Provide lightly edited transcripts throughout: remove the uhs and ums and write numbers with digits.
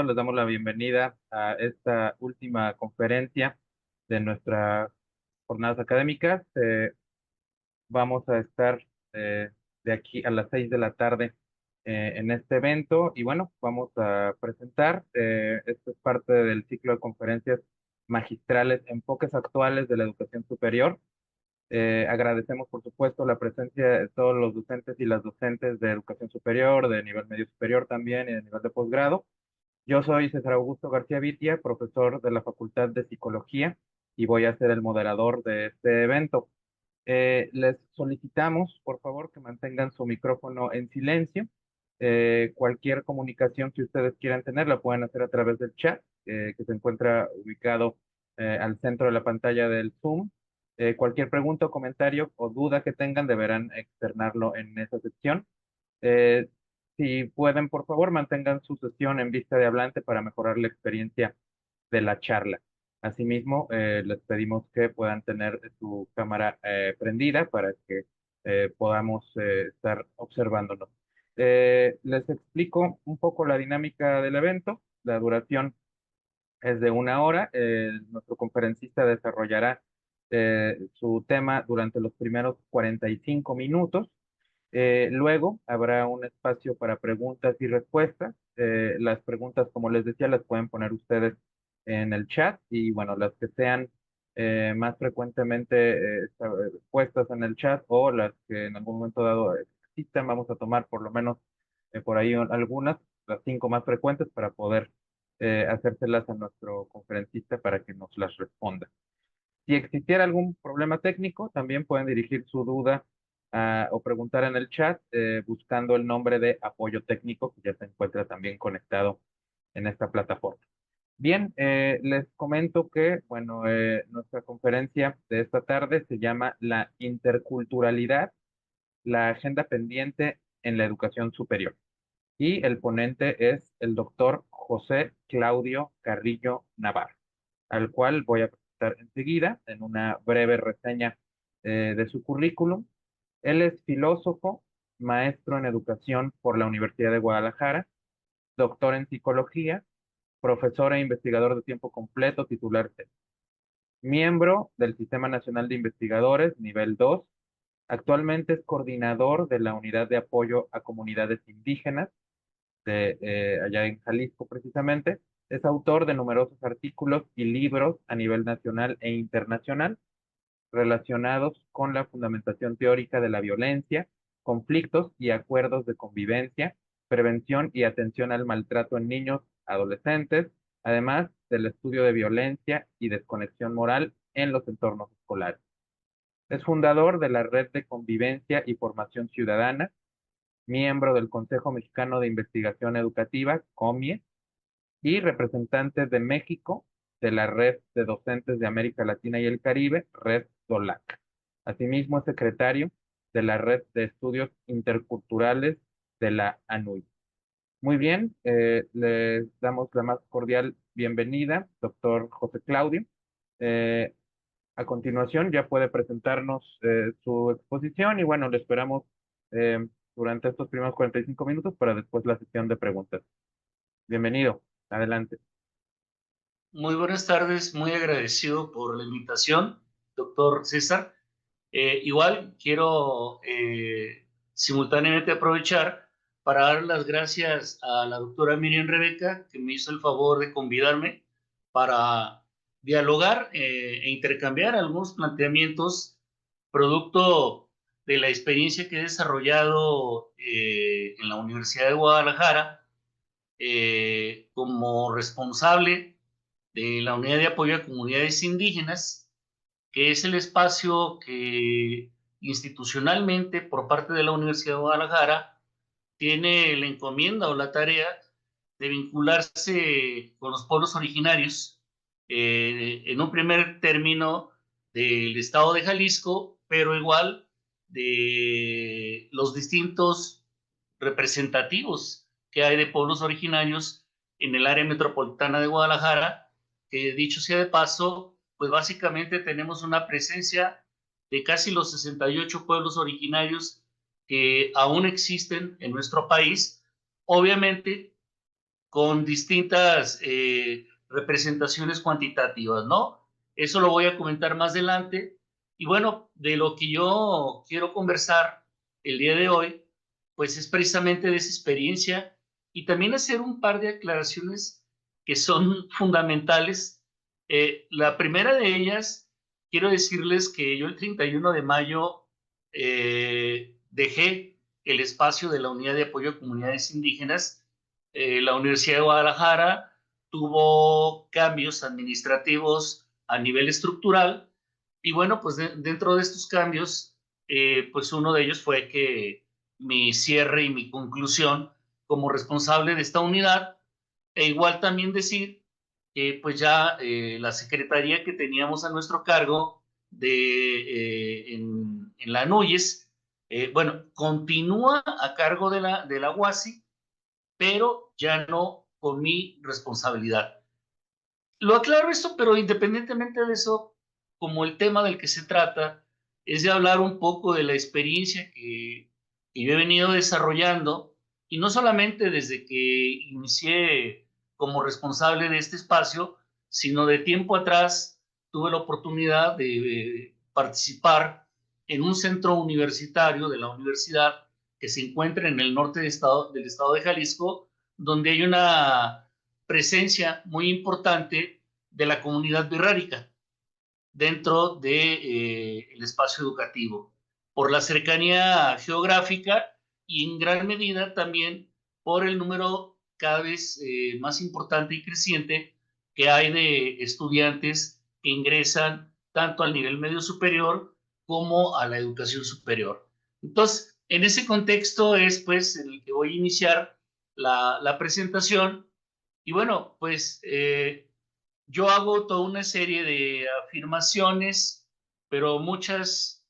les damos la bienvenida a esta última conferencia de nuestras jornadas académicas. Vamos a estar de aquí a las 6 de la tarde en este evento y bueno, vamos a presentar, esto es parte del ciclo de conferencias magistrales Enfoques Actuales de la Educación Superior. Agradecemos, por supuesto, la presencia de todos los docentes y las docentes de educación superior, de nivel medio superior también y de nivel de posgrado. Yo soy César Augusto García Vitia, profesor de la Facultad de Psicología y voy a ser el moderador de este evento. Les solicitamos, por favor, que mantengan su micrófono en silencio. Cualquier comunicación que ustedes quieran tener la pueden hacer a través del chat, que se encuentra ubicado al centro de la pantalla del Zoom. Cualquier pregunta o comentario o duda que tengan deberán externarlo en esa sección. Eh, si pueden, por favor, mantengan su sesión en vista de hablante para mejorar la experiencia de la charla. Asimismo, les pedimos que puedan tener su cámara prendida para que podamos estar observándonos. Les explico un poco la dinámica del evento. La duración es de 1 hora. Nuestro conferencista desarrollará su tema durante los primeros 45 minutos. Luego habrá un espacio para preguntas y respuestas. Las preguntas, como les decía, las pueden poner ustedes en el chat y bueno, las que sean más frecuentemente puestas en el chat o las que en algún momento dado existan, vamos a tomar por lo menos por ahí algunas, las 5 más frecuentes para poder hacérselas a nuestro conferencista para que nos las responda. Si existiera algún problema técnico, también pueden dirigir su duda o preguntar en el chat buscando el nombre de apoyo técnico que ya se encuentra también conectado en esta plataforma. Bien, les comento que, bueno, nuestra conferencia de esta tarde se llama La interculturalidad, la agenda pendiente en la educación superior. Y el ponente es el doctor José Claudio Carrillo Navarro, al cual voy a presentar enseguida en una breve reseña de su currículum. Él es filósofo, maestro en educación por la Universidad de Guadalajara, doctor en psicología, profesor e investigador de tiempo completo titular C, miembro del Sistema Nacional de Investigadores, nivel 2. Actualmente es coordinador de la Unidad de Apoyo a Comunidades Indígenas de allá en Jalisco precisamente. Es autor de numerosos artículos y libros a nivel nacional e internacional relacionados con la fundamentación teórica de la violencia, conflictos y acuerdos de convivencia, prevención y atención al maltrato en niños, adolescentes, además del estudio de violencia y desconexión moral en los entornos escolares. Es fundador de la Red de Convivencia y Formación Ciudadana, miembro del Consejo Mexicano de Investigación Educativa, COMIE, y representante de México de la Red de Docentes de América Latina y el Caribe, Red DOLAC. Asimismo, es secretario de la Red de Estudios Interculturales de la ANUI. Muy bien, les damos la más cordial bienvenida, doctor José Claudio. Eh, a continuación ya puede presentarnos su exposición y bueno, le esperamos eh, durante estos primeros 45 minutos para después la sesión de preguntas. Bienvenido, adelante. Muy buenas tardes, muy agradecido por la invitación, doctor César. Igual quiero simultáneamente aprovechar para dar las gracias a la doctora Miriam Rebeca, que me hizo el favor de convidarme para dialogar e intercambiar algunos planteamientos producto de la experiencia que he desarrollado en la Universidad de Guadalajara como responsable de la Unidad de Apoyo a Comunidades Indígenas, que es el espacio que institucionalmente por parte de la Universidad de Guadalajara tiene la encomienda o la tarea de vincularse con los pueblos originarios en un primer término del estado de Jalisco, pero igual de los distintos representativos que hay de pueblos originarios en el área metropolitana de Guadalajara, que dicho sea de paso, pues básicamente tenemos una presencia de casi los 68 pueblos originarios que aún existen en nuestro país, obviamente con distintas representaciones cuantitativas, ¿no? Eso lo voy a comentar más adelante. Y bueno, de lo que yo quiero conversar el día de hoy, pues es precisamente de esa experiencia y también hacer un par de aclaraciones que son fundamentales. La primera de ellas, quiero decirles que yo el 31 de mayo dejé el espacio de la Unidad de Apoyo a Comunidades Indígenas. La Universidad de Guadalajara tuvo cambios administrativos a nivel estructural y bueno, pues dentro de estos cambios, pues uno de ellos fue que mi cierre y mi conclusión como responsable de esta unidad, e igual también decir que pues ya la secretaría que teníamos a nuestro cargo en la NUYES, bueno, continúa a cargo de la UASI, pero ya no con mi responsabilidad. Lo aclaro esto, pero independientemente de eso, como el tema del que se trata es de hablar un poco de la experiencia que yo he venido desarrollando, y no solamente desde que inicié como responsable de este espacio, sino de tiempo atrás tuve la oportunidad de participar en un centro universitario de la universidad que se encuentra en el norte del estado de Jalisco, donde hay una presencia muy importante de la comunidad birrárica dentro del espacio educativo, por la cercanía geográfica y en gran medida también por el número cada vez más importante y creciente que hay de estudiantes que ingresan tanto al nivel medio superior como a la educación superior. Entonces, en ese contexto es pues en el que voy a iniciar la presentación y bueno, pues yo hago toda una serie de afirmaciones, pero muchas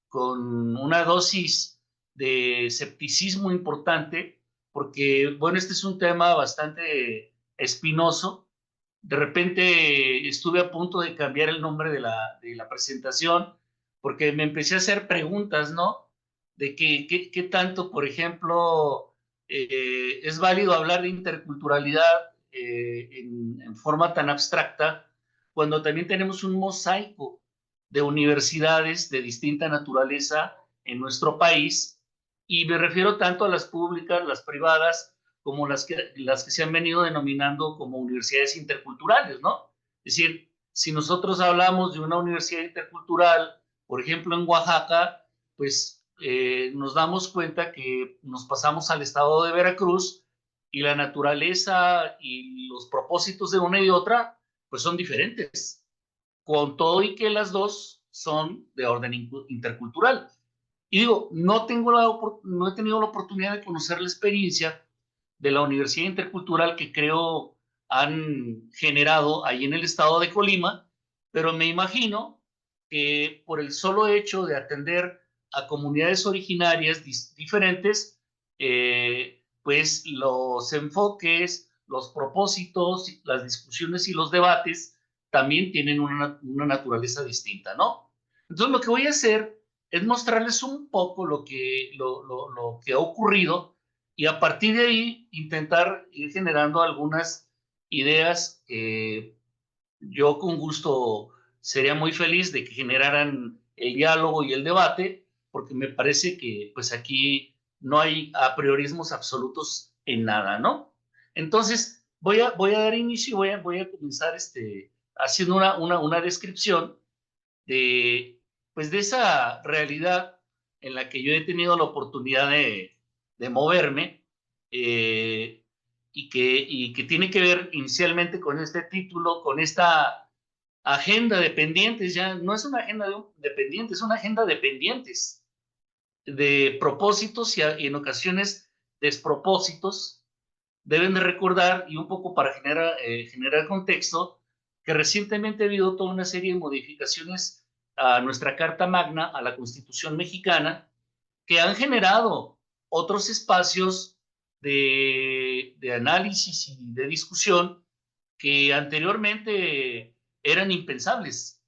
con una dosis de escepticismo importante, porque, bueno, este es un tema bastante espinoso. De repente estuve a punto de cambiar el nombre de la presentación, porque me empecé a hacer preguntas, ¿no? De qué tanto, por ejemplo, es válido hablar de interculturalidad en forma tan abstracta, cuando también tenemos un mosaico de universidades de distinta naturaleza en nuestro país, y me refiero tanto a las públicas, las privadas, como las que se han venido denominando como universidades interculturales, ¿no? Es decir, si nosotros hablamos de una universidad intercultural, por ejemplo en Oaxaca, pues nos damos cuenta que nos pasamos al estado de Veracruz y la naturaleza y los propósitos de una y otra, pues son diferentes, con todo y que las dos son de orden intercultural. Y digo, no he tenido la oportunidad de conocer la experiencia de la Universidad Intercultural que creo han generado ahí en el estado de Colima, pero me imagino que por el solo hecho de atender a comunidades originarias diferentes, pues los enfoques, los propósitos, las discusiones y los debates también tienen una naturaleza distinta, ¿no? Entonces lo que voy a hacer es mostrarles un poco lo que ha ocurrido y a partir de ahí intentar ir generando algunas ideas que yo con gusto sería muy feliz de que generaran el diálogo y el debate, porque me parece que pues aquí no hay a priorismos absolutos en nada, ¿no? Entonces voy a dar inicio, voy a comenzar haciendo una descripción de, pues de esa realidad en la que yo he tenido la oportunidad de moverme eh, y que tiene que ver inicialmente con este título, con esta agenda de pendientes. Ya no es una agenda de pendientes, es una agenda de pendientes, de propósitos y en ocasiones despropósitos. Deben de recordar, y un poco para generar contexto, que recientemente ha habido toda una serie de modificaciones a nuestra Carta Magna, a la Constitución mexicana, que han generado otros espacios de análisis y de discusión que anteriormente eran impensables.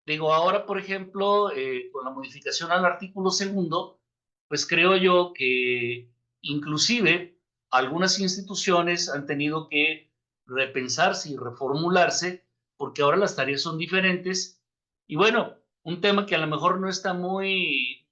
Digo, ahora, por ejemplo, con la modificación al artículo segundo, pues creo yo que inclusive algunas instituciones han tenido que repensarse y reformularse porque ahora las tareas son diferentes. Y bueno, un tema que a lo mejor no está muy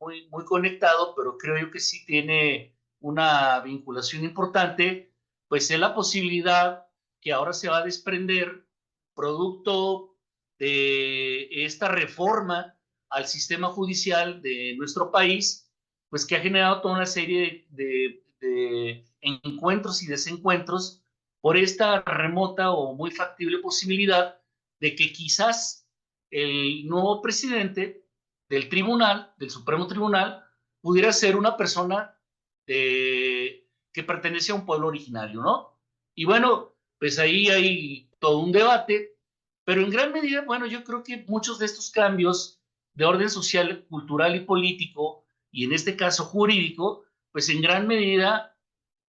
conectado, pero creo yo que sí tiene una vinculación importante, pues es la posibilidad que ahora se va a desprender producto de esta reforma al sistema judicial de nuestro país, pues que ha generado toda una serie de encuentros y desencuentros por esta remota o muy factible posibilidad de que quizás el nuevo presidente del tribunal, del Supremo Tribunal, pudiera ser una persona que pertenece a un pueblo originario, ¿no? Y bueno, pues ahí hay todo un debate, pero en gran medida, bueno, yo creo que muchos de estos cambios de orden social, cultural y político, y en este caso jurídico, pues en gran medida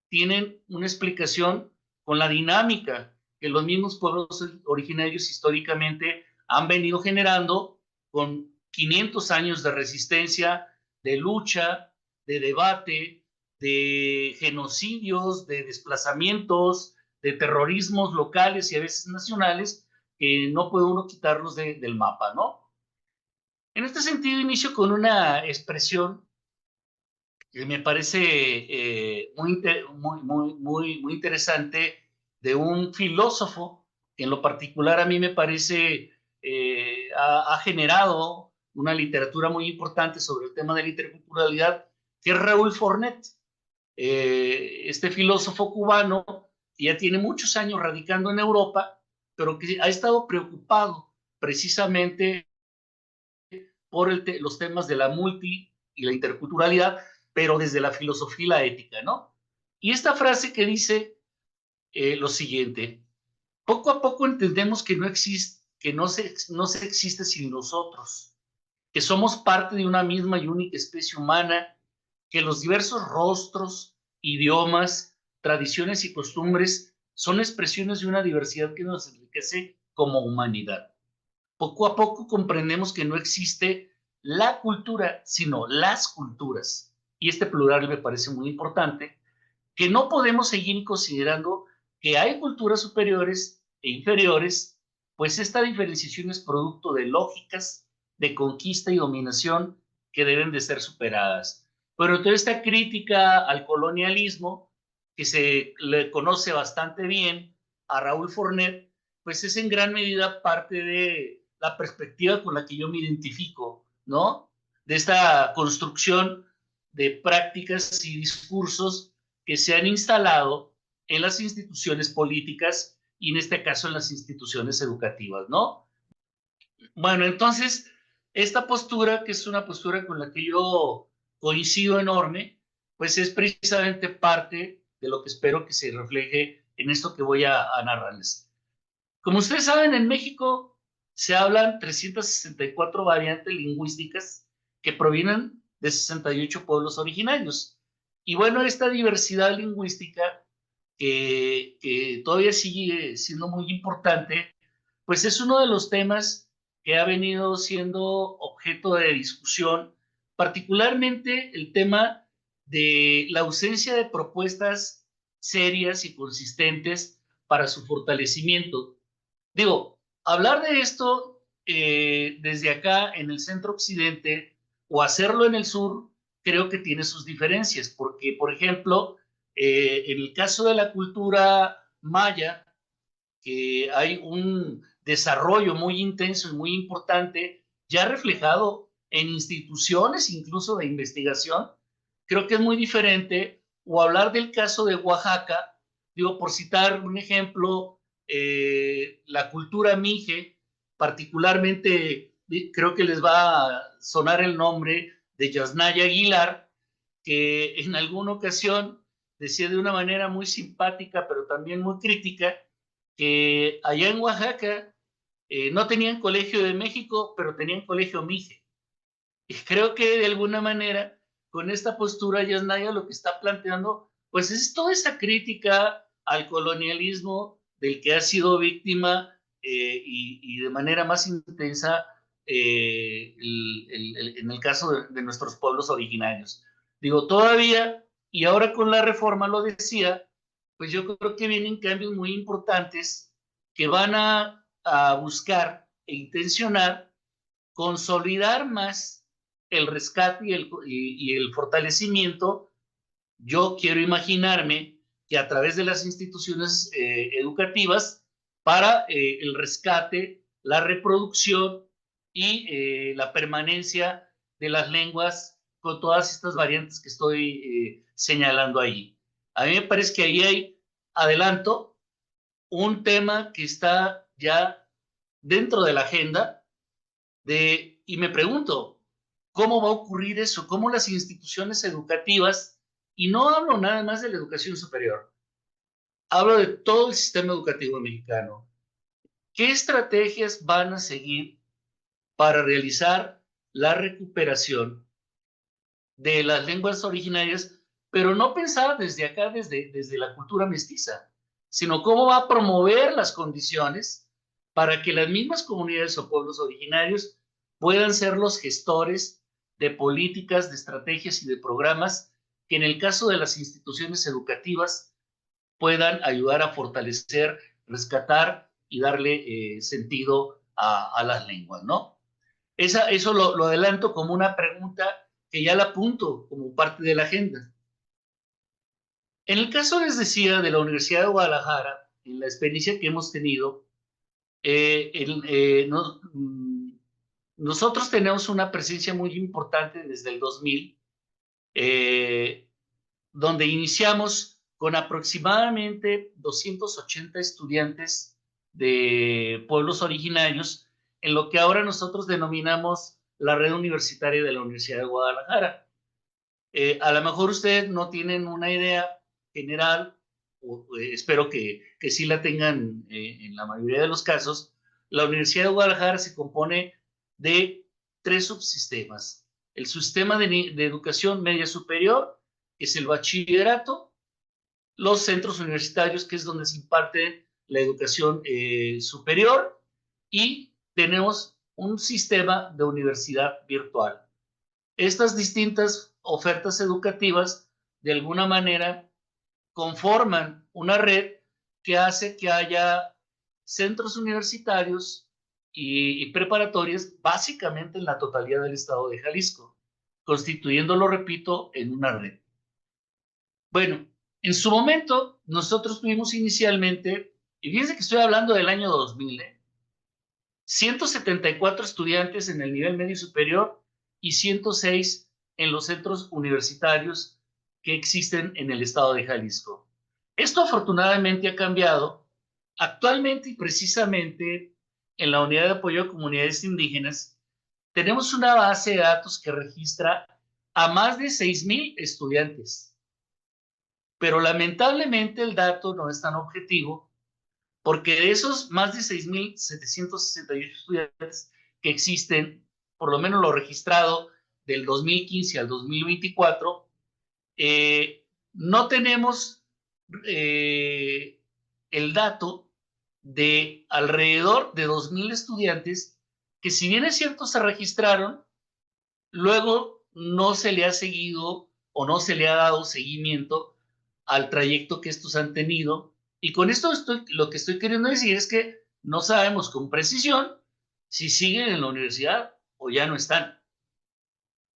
tienen una explicación con la dinámica que los mismos pueblos originarios históricamente han venido generando con 500 años de resistencia, de lucha, de debate, de genocidios, de desplazamientos, de terrorismos locales y a veces nacionales, que no puede uno quitarlos del mapa, ¿no? En este sentido, inicio con una expresión que me parece muy interesante de un filósofo que en lo particular a mí me parece ha generado una literatura muy importante sobre el tema de la interculturalidad, que es Raúl Fornet. Este filósofo cubano que ya tiene muchos años radicando en Europa, pero que ha estado preocupado precisamente por los temas de la multi y la interculturalidad, pero desde la filosofía y la ética, ¿no? Y esta frase que dice lo siguiente: poco a poco entendemos que no existe, que no se existe sin nosotros, que somos parte de una misma y única especie humana, que los diversos rostros, idiomas, tradiciones y costumbres son expresiones de una diversidad que nos enriquece como humanidad. Poco a poco comprendemos que no existe la cultura, sino las culturas. Y este plural me parece muy importante, que no podemos seguir considerando que hay culturas superiores e inferiores, pues esta diferenciación es producto de lógicas de conquista y dominación que deben de ser superadas. Pero toda esta crítica al colonialismo, que se le conoce bastante bien a Raúl Fornet, pues es en gran medida parte de la perspectiva con la que yo me identifico, ¿no? De esta construcción de prácticas y discursos que se han instalado en las instituciones políticas y en este caso en las instituciones educativas, ¿no? Bueno, entonces, esta postura, que es una postura con la que yo coincido enorme, pues es precisamente parte de lo que espero que se refleje en esto que voy a narrarles. Como ustedes saben, en México se hablan 364 variantes lingüísticas que provienen de 68 pueblos originarios. Y bueno, esta diversidad lingüística que todavía sigue siendo muy importante, pues es uno de los temas que ha venido siendo objeto de discusión, particularmente el tema de la ausencia de propuestas serias y consistentes para su fortalecimiento. Digo, hablar de esto desde acá en el centro occidente o hacerlo en el sur, creo que tiene sus diferencias, porque, por ejemplo, en el caso de la cultura maya, que hay un desarrollo muy intenso y muy importante, ya reflejado en instituciones incluso de investigación, creo que es muy diferente. O hablar del caso de Oaxaca, digo, por citar un ejemplo, la cultura mije, particularmente creo que les va a sonar el nombre de Yasnaya Aguilar, que en alguna ocasión decía de una manera muy simpática, pero también muy crítica, que allá en Oaxaca no tenían colegio de México, pero tenían colegio Mije. Y creo que de alguna manera, con esta postura, Yasnaya lo que está planteando, pues es toda esa crítica al colonialismo del que ha sido víctima y de manera más intensa en el caso de nuestros pueblos originarios. Digo, todavía, y ahora con la reforma lo decía, pues yo creo que vienen cambios muy importantes que van a buscar e intencionar consolidar más el rescate y el fortalecimiento. Yo quiero imaginarme que a través de las instituciones educativas para el rescate, la reproducción y la permanencia de las lenguas con todas estas variantes que estoy señalando ahí. A mí me parece que ahí hay adelanto, un tema que está ya dentro de la agenda y me pregunto, ¿cómo va a ocurrir eso? ¿Cómo las instituciones educativas, y no hablo nada más de la educación superior, hablo de todo el sistema educativo mexicano, qué estrategias van a seguir para realizar la recuperación de las lenguas originarias, pero no pensar desde acá, desde la cultura mestiza, sino cómo va a promover las condiciones para que las mismas comunidades o pueblos originarios puedan ser los gestores de políticas, de estrategias y de programas que en el caso de las instituciones educativas puedan ayudar a fortalecer, rescatar y darle sentido a las lenguas, ¿no? Eso lo adelanto como una pregunta que ya la apunto como parte de la agenda. En el caso, les decía, de la Universidad de Guadalajara, en la experiencia que hemos tenido, no, nosotros tenemos una presencia muy importante desde el 2000, eh, donde iniciamos con aproximadamente 280 estudiantes de pueblos originarios, en lo que ahora nosotros denominamos la red universitaria de la Universidad de Guadalajara. A lo mejor ustedes no tienen una idea general, o espero que sí la tengan en la mayoría de los casos. La Universidad de Guadalajara se compone de tres subsistemas. El sistema de educación media superior, que es el bachillerato, los centros universitarios, que es donde se imparte la educación superior, y tenemos un sistema de universidad virtual. Estas distintas ofertas educativas, de alguna manera, conforman una red que hace que haya centros universitarios y preparatorias básicamente en la totalidad del estado de Jalisco, constituyéndolo, repito, en una red. Bueno, en su momento, nosotros tuvimos inicialmente, y fíjense que estoy hablando del año 2000, 174 estudiantes en el nivel medio superior y 106 en los centros universitarios que existen en el estado de Jalisco. Esto afortunadamente ha cambiado. Actualmente y precisamente en la unidad de apoyo a comunidades indígenas tenemos una base de datos que registra a más de 6,000 estudiantes. Pero lamentablemente el dato no es tan objetivo, porque de esos más de 6,768 estudiantes que existen, por lo menos lo registrado del 2015 al 2024, no tenemos el dato de alrededor de 2,000 estudiantes que, si bien es cierto se registraron, luego no se le ha seguido o no se le ha dado seguimiento al trayecto que estos han tenido. Y con esto lo que estoy queriendo decir es que no sabemos con precisión si siguen en la universidad o ya no están.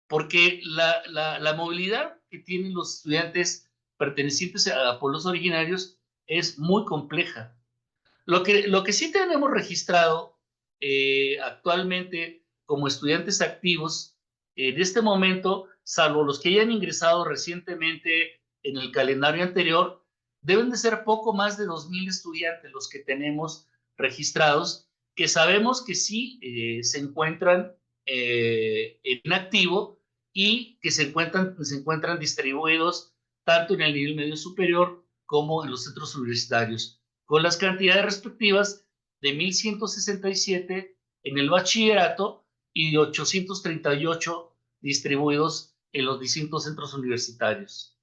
Porque la movilidad que tienen los estudiantes pertenecientes a pueblos originarios es muy compleja. Lo que sí tenemos registrado actualmente como estudiantes activos en este momento, salvo los que hayan ingresado recientemente en el calendario anterior, deben de ser poco más de 2,000 estudiantes los que tenemos registrados, que sabemos que sí se encuentran en activo y que se encuentran distribuidos tanto en el nivel medio superior como en los centros universitarios, con las cantidades respectivas de 1,167 en el bachillerato y de 838 distribuidos en los distintos centros universitarios.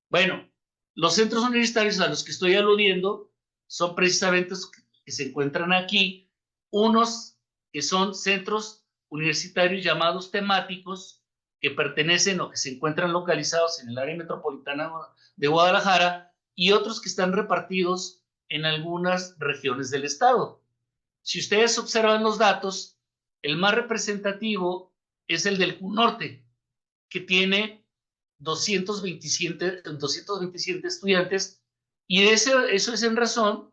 Bueno, los centros universitarios a los que estoy aludiendo son precisamente los que se encuentran aquí, unos que son centros universitarios llamados temáticos, que pertenecen o que se encuentran localizados en el área metropolitana de Guadalajara, y otros que están repartidos en algunas regiones del estado. Si ustedes observan los datos, el más representativo es el del Norte, que tiene 227 estudiantes, y eso es en razón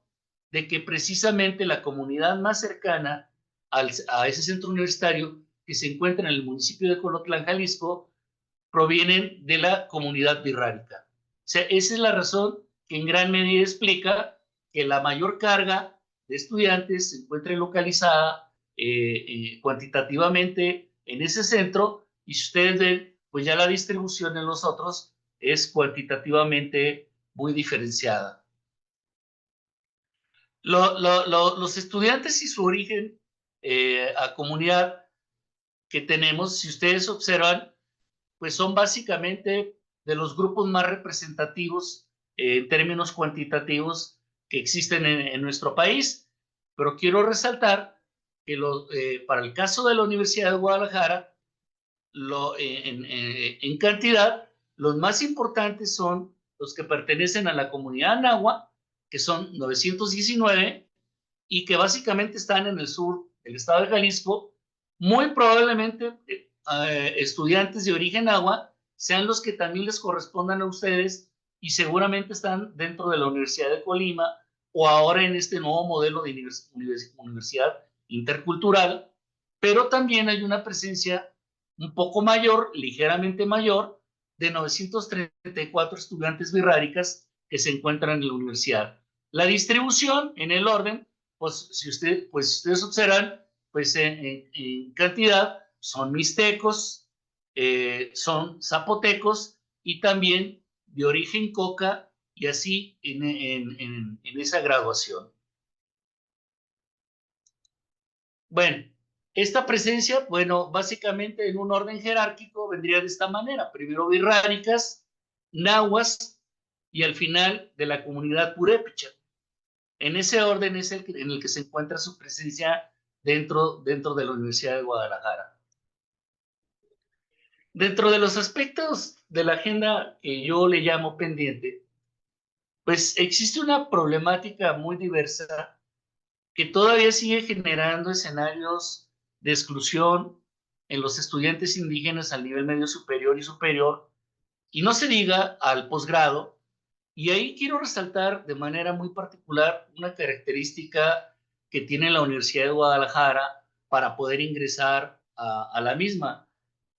de que precisamente la comunidad más cercana a ese centro universitario, que se encuentra en el municipio de Colotlán, Jalisco, provienen de la comunidad birrárica. O sea, esa es la razón que en gran medida explica que la mayor carga de estudiantes se encuentre localizada cuantitativamente en ese centro, y si ustedes ven, pues ya la distribución en los otros es cuantitativamente muy diferenciada. Los estudiantes y su origen a comunidad que tenemos, si ustedes observan, pues son básicamente de los grupos más representativos en términos cuantitativos que existen en nuestro país. Pero quiero resaltar que para el caso de la Universidad de Guadalajara, en cantidad, los más importantes son los que pertenecen a la comunidad náhuatl, que son 919, y que básicamente están en el sur del estado de Jalisco. Muy probablemente estudiantes de origen náhuatl sean los que también les correspondan a ustedes, y seguramente están dentro de la Universidad de Colima, o ahora en este nuevo modelo de universidad intercultural. Pero también hay una presencia un poco mayor, ligeramente mayor, de 934 estudiantes birráricas que se encuentran en la universidad. La distribución en el orden, pues si ustedes observan, pues en cantidad son mixtecos, son zapotecos, y también de origen coca, y así en esa graduación. Bueno, esta presencia, bueno, básicamente en un orden jerárquico vendría de esta manera: primero birráricas, nahuas, y al final de la comunidad purépecha. En ese orden es en el que se encuentra su presencia dentro de la Universidad de Guadalajara. Dentro de los aspectos de la agenda que yo le llamo pendiente, pues existe una problemática muy diversa que todavía sigue generando escenarios de exclusión en los estudiantes indígenas al nivel medio superior y superior, y no se diga al posgrado. Y ahí quiero resaltar de manera muy particular una característica que tiene la Universidad de Guadalajara para poder ingresar a la misma,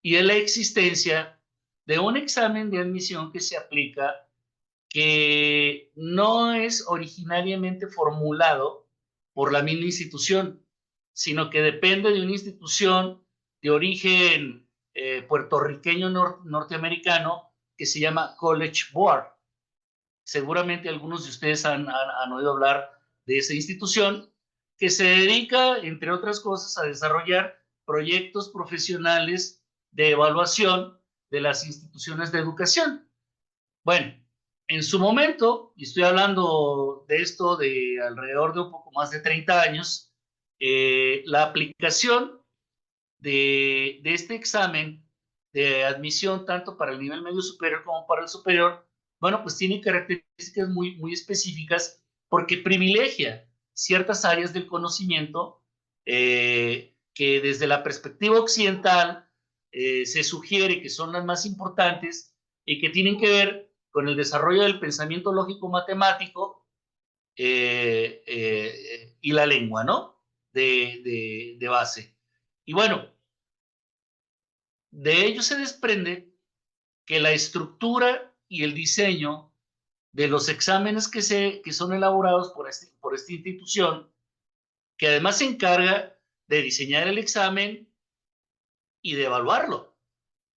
y es la existencia de un examen de admisión que se aplica, que no es originariamente formulado por la misma institución, sino que depende de una institución de origen puertorriqueño norteamericano, que se llama College Board. Seguramente algunos de ustedes han oído hablar de esa institución, que se dedica, entre otras cosas, a desarrollar proyectos profesionales de evaluación de las instituciones de educación. Bueno, en su momento, y estoy hablando de esto de alrededor de un poco más de 30 años, la aplicación de este examen de admisión, tanto para el nivel medio superior como para el superior, bueno, pues tiene características muy, muy específicas, porque privilegia ciertas áreas del conocimiento que desde la perspectiva occidental se sugiere que son las más importantes, y que tienen que ver con el desarrollo del pensamiento lógico matemático y la lengua, ¿no? De base. Y bueno, de ello se desprende que la estructura y el diseño de los exámenes que son elaborados por esta institución, que además se encarga de diseñar el examen y de evaluarlo.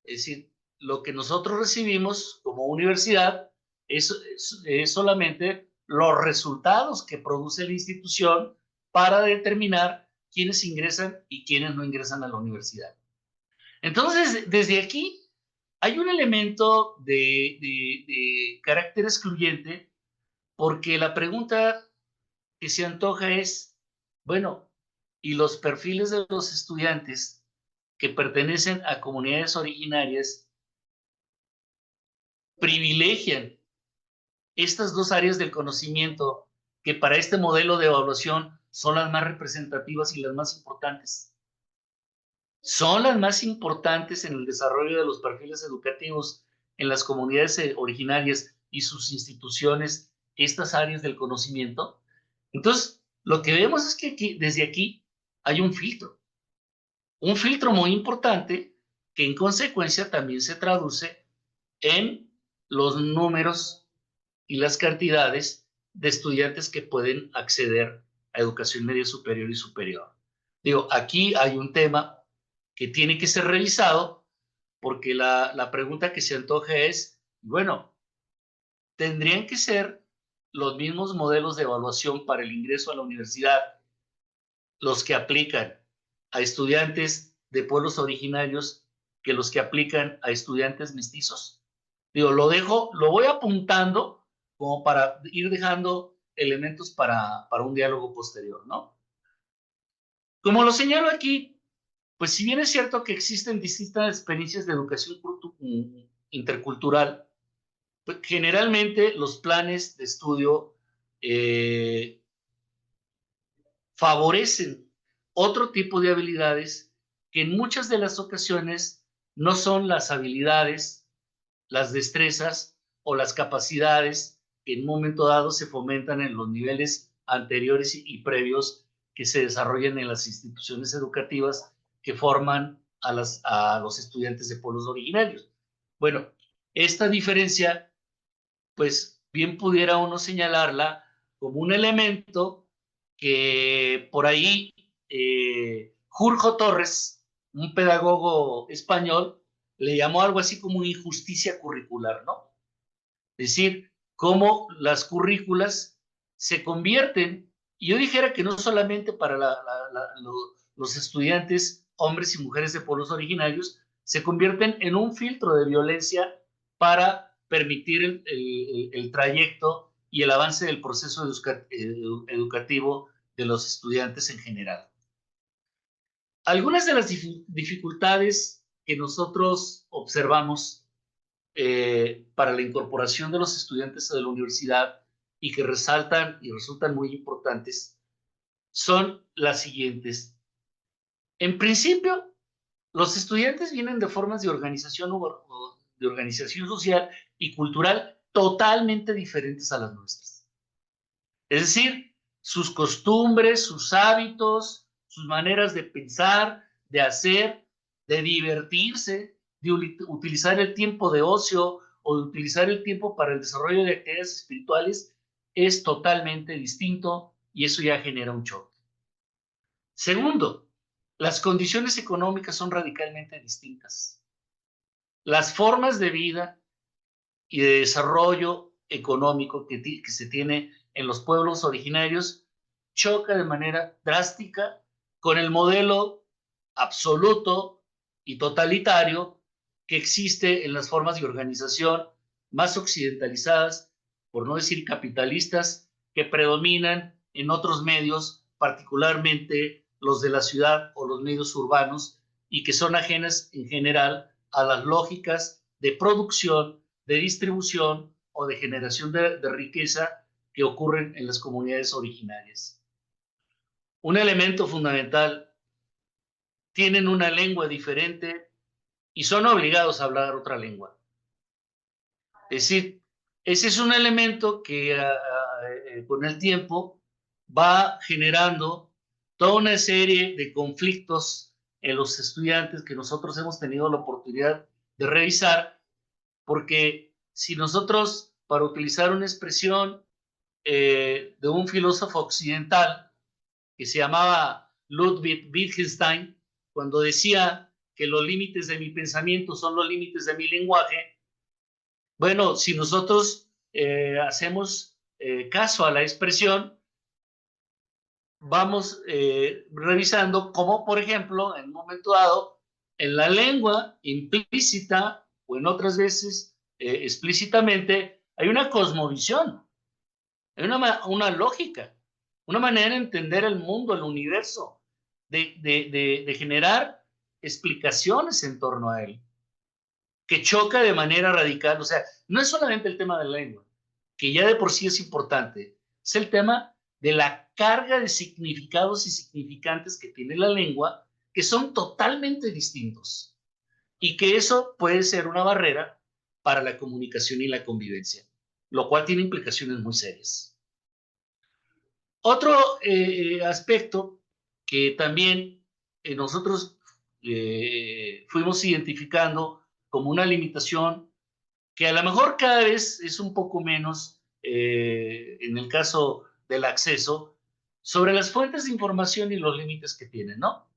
Es decir, lo que nosotros recibimos como universidad es solamente los resultados que produce la institución para determinar quiénes ingresan y quiénes no ingresan a la universidad. Entonces, desde aquí hay un elemento de carácter excluyente, porque la pregunta que se antoja es, bueno, ¿y los perfiles de los estudiantes que pertenecen a comunidades originarias privilegian estas dos áreas del conocimiento que para este modelo de evaluación son las más representativas y las más importantes. Son las más importantes en el desarrollo de los perfiles educativos en las comunidades originarias y sus instituciones, estas áreas del conocimiento. Entonces, lo que vemos es que desde aquí hay un filtro muy importante que en consecuencia también se traduce en los números y las cantidades de estudiantes que pueden acceder a educación media superior y superior. Digo, aquí hay un tema que tiene que ser revisado porque la pregunta que se antoja es, bueno, ¿tendrían que ser los mismos modelos de evaluación para el ingreso a la universidad los que aplican a estudiantes de pueblos originarios que los que aplican a estudiantes mestizos? Digo, lo voy apuntando como para ir dejando elementos para un diálogo posterior, ¿no? Como lo señalo aquí, pues si bien es cierto que existen distintas experiencias de educación intercultural, pues generalmente los planes de estudio eh, favorecen otro tipo de habilidades que en muchas de las ocasiones no son las habilidades, las destrezas o las capacidades que en un momento dado se fomentan en los niveles anteriores y previos que se desarrollan en las instituciones educativas que forman a los estudiantes de pueblos originarios. Bueno, esta diferencia, pues bien pudiera uno señalarla como un elemento que por ahí Jurjo Torres, un pedagogo español, le llamó algo así como injusticia curricular, ¿no? Es decir, cómo las currículas se convierten, y yo dijera que no solamente para los estudiantes, hombres y mujeres de pueblos originarios, se convierten en un filtro de violencia para permitir el trayecto y el avance del proceso educativo de los estudiantes en general. Algunas de las dificultades que nosotros observamos para la incorporación de los estudiantes de la universidad y que resaltan y resultan muy importantes son las siguientes. En principio, los estudiantes vienen de formas de organización social y cultural totalmente diferentes a las nuestras. Es decir, sus costumbres, sus hábitos, sus maneras de pensar, de hacer, de divertirse, de utilizar el tiempo de ocio o de utilizar el tiempo para el desarrollo de actividades espirituales es totalmente distinto y eso ya genera un choque. Segundo, las condiciones económicas son radicalmente distintas. Las formas de vida y de desarrollo económico que se tiene en los pueblos originarios choca de manera drástica con el modelo absoluto y totalitario que existe en las formas de organización más occidentalizadas, por no decir capitalistas, que predominan en otros medios, particularmente los de la ciudad o los medios urbanos, y que son ajenas en general a las lógicas de producción, de distribución o de generación de riqueza que ocurren en las comunidades originarias. Un elemento fundamental, tienen una lengua diferente y son obligados a hablar otra lengua. Es decir, ese es un elemento que con el tiempo va generando toda una serie de conflictos en los estudiantes que nosotros hemos tenido la oportunidad de revisar, porque si nosotros, para utilizar una expresión de un filósofo occidental que se llamaba Ludwig Wittgenstein, cuando decía que los límites de mi pensamiento son los límites de mi lenguaje, bueno, si nosotros hacemos caso a la expresión, vamos revisando cómo, por ejemplo, en un momento dado, en la lengua implícita o en otras veces explícitamente, hay una cosmovisión, hay una lógica, una manera de entender el mundo, el universo, de generar explicaciones en torno a él, que choca de manera radical. O sea, no es solamente el tema de la lengua, que ya de por sí es importante, es el tema de la carga de significados y significantes que tiene la lengua, que son totalmente distintos, y que eso puede ser una barrera para la comunicación y la convivencia, lo cual tiene implicaciones muy serias. Otro aspecto que también nosotros fuimos identificando como una limitación que a lo mejor cada vez es un poco menos en el caso del acceso, sobre las fuentes de información y los límites que tienen, ¿no?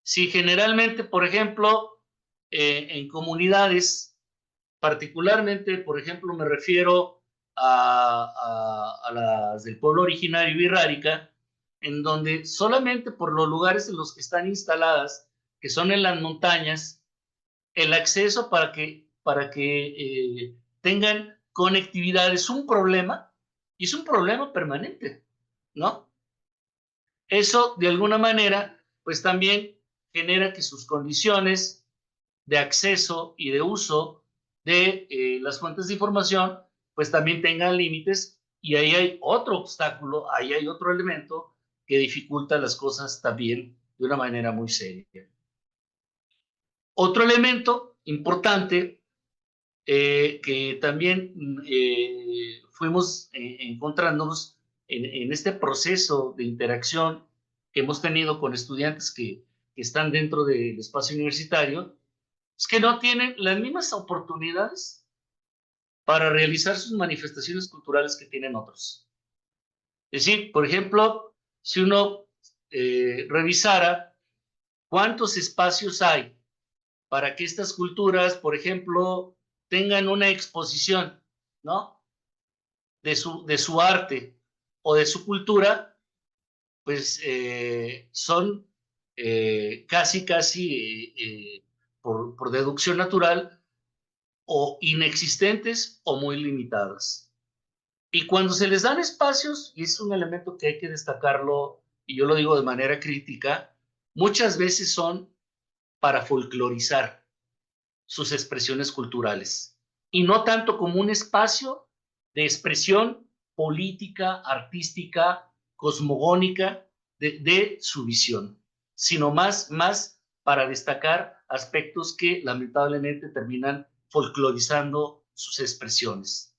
Si generalmente, por ejemplo, en comunidades, particularmente, por ejemplo, me refiero a las del pueblo originario Wixárika, en donde solamente por los lugares en los que están instaladas, que son en las montañas, el acceso para que tengan conectividad es un problema, y es un problema permanente, ¿no? Eso, de alguna manera, pues también genera que sus condiciones de acceso y de uso de las fuentes de información, pues también tengan límites, y ahí hay otro obstáculo, ahí hay otro elemento que dificulta las cosas también de una manera muy seria. Otro elemento importante que también fuimos encontrándonos en este proceso de interacción que hemos tenido con estudiantes que están dentro del espacio universitario, es que no tienen las mismas oportunidades para realizar sus manifestaciones culturales que tienen otros. Es decir, por ejemplo, si uno revisara cuántos espacios hay para que estas culturas, por ejemplo, tengan una exposición, ¿no? De su arte o de su cultura, pues son casi por deducción natural, o inexistentes o muy limitadas. Y cuando se les dan espacios, y es un elemento que hay que destacarlo, y yo lo digo de manera crítica, muchas veces son para folclorizar sus expresiones culturales, y no tanto como un espacio de expresión política, artística, cosmogónica de su visión, sino más para destacar aspectos que lamentablemente terminan folclorizando sus expresiones.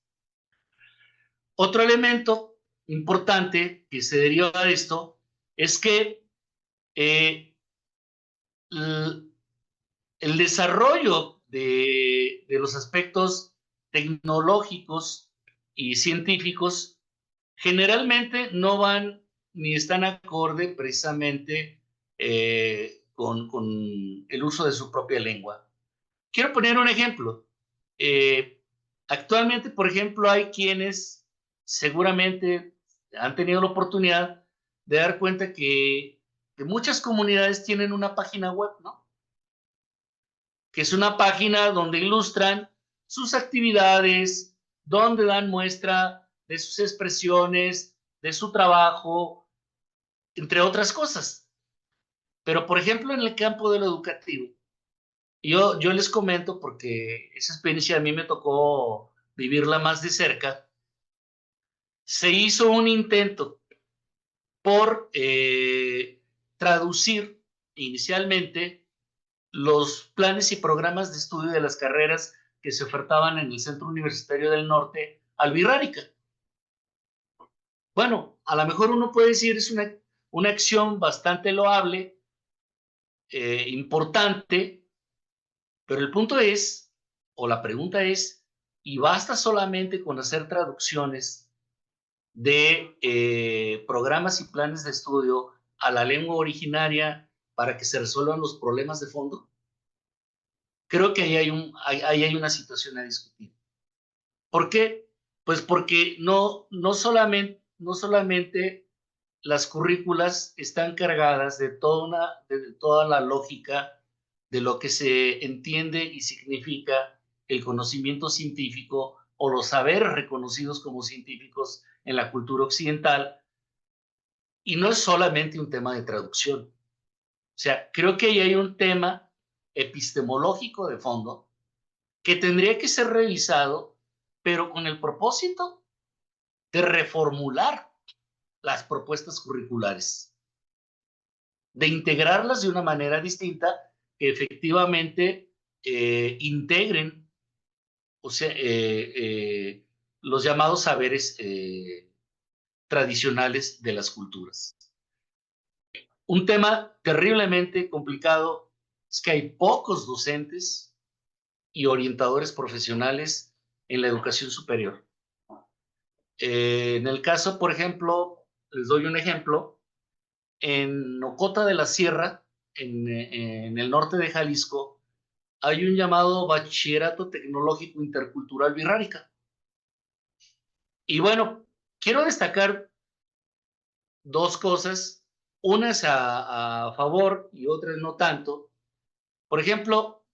Otro elemento importante que se deriva de esto es que el desarrollo de los aspectos tecnológicos y científicos generalmente no van ni están acorde precisamente con el uso de su propia lengua. Quiero poner un ejemplo. Actualmente, por ejemplo, hay quienes seguramente han tenido la oportunidad de dar cuenta que muchas comunidades tienen una página web, ¿no? Que es una página donde ilustran sus actividades, donde dan muestra de sus expresiones, de su trabajo, entre otras cosas. Pero, por ejemplo, en el campo de lo educativo, yo les comento, porque esa experiencia a mí me tocó vivirla más de cerca. Se hizo un intento por traducir inicialmente los planes y programas de estudio de las carreras que se ofertaban en el Centro Universitario del Norte al Wixárika. Bueno, a lo mejor uno puede decir es una acción bastante loable, importante, pero el punto es, o la pregunta es, ¿y basta solamente con hacer traducciones de programas y planes de estudio a la lengua originaria para que se resuelvan los problemas de fondo? Creo que ahí hay una situación a discutir. ¿Por qué? Pues porque no solamente las currículas están cargadas de toda la lógica de lo que se entiende y significa el conocimiento científico o los saberes reconocidos como científicos en la cultura occidental, y no es solamente un tema de traducción. O sea, creo que ahí hay un tema epistemológico de fondo que tendría que ser revisado, pero con el propósito de reformular las propuestas curriculares, de integrarlas de una manera distinta que efectivamente integren, o sea, los llamados saberes tradicionales de las culturas. Un tema terriblemente complicado es que hay pocos docentes y orientadores profesionales en la educación superior. En el caso, por ejemplo, les doy un ejemplo, en Ocota de la Sierra, en el norte de Jalisco, hay un llamado Bachillerato Tecnológico Intercultural Birrárica. Y bueno, quiero destacar dos cosas, unas a favor y otras no tanto. Por ejemplo,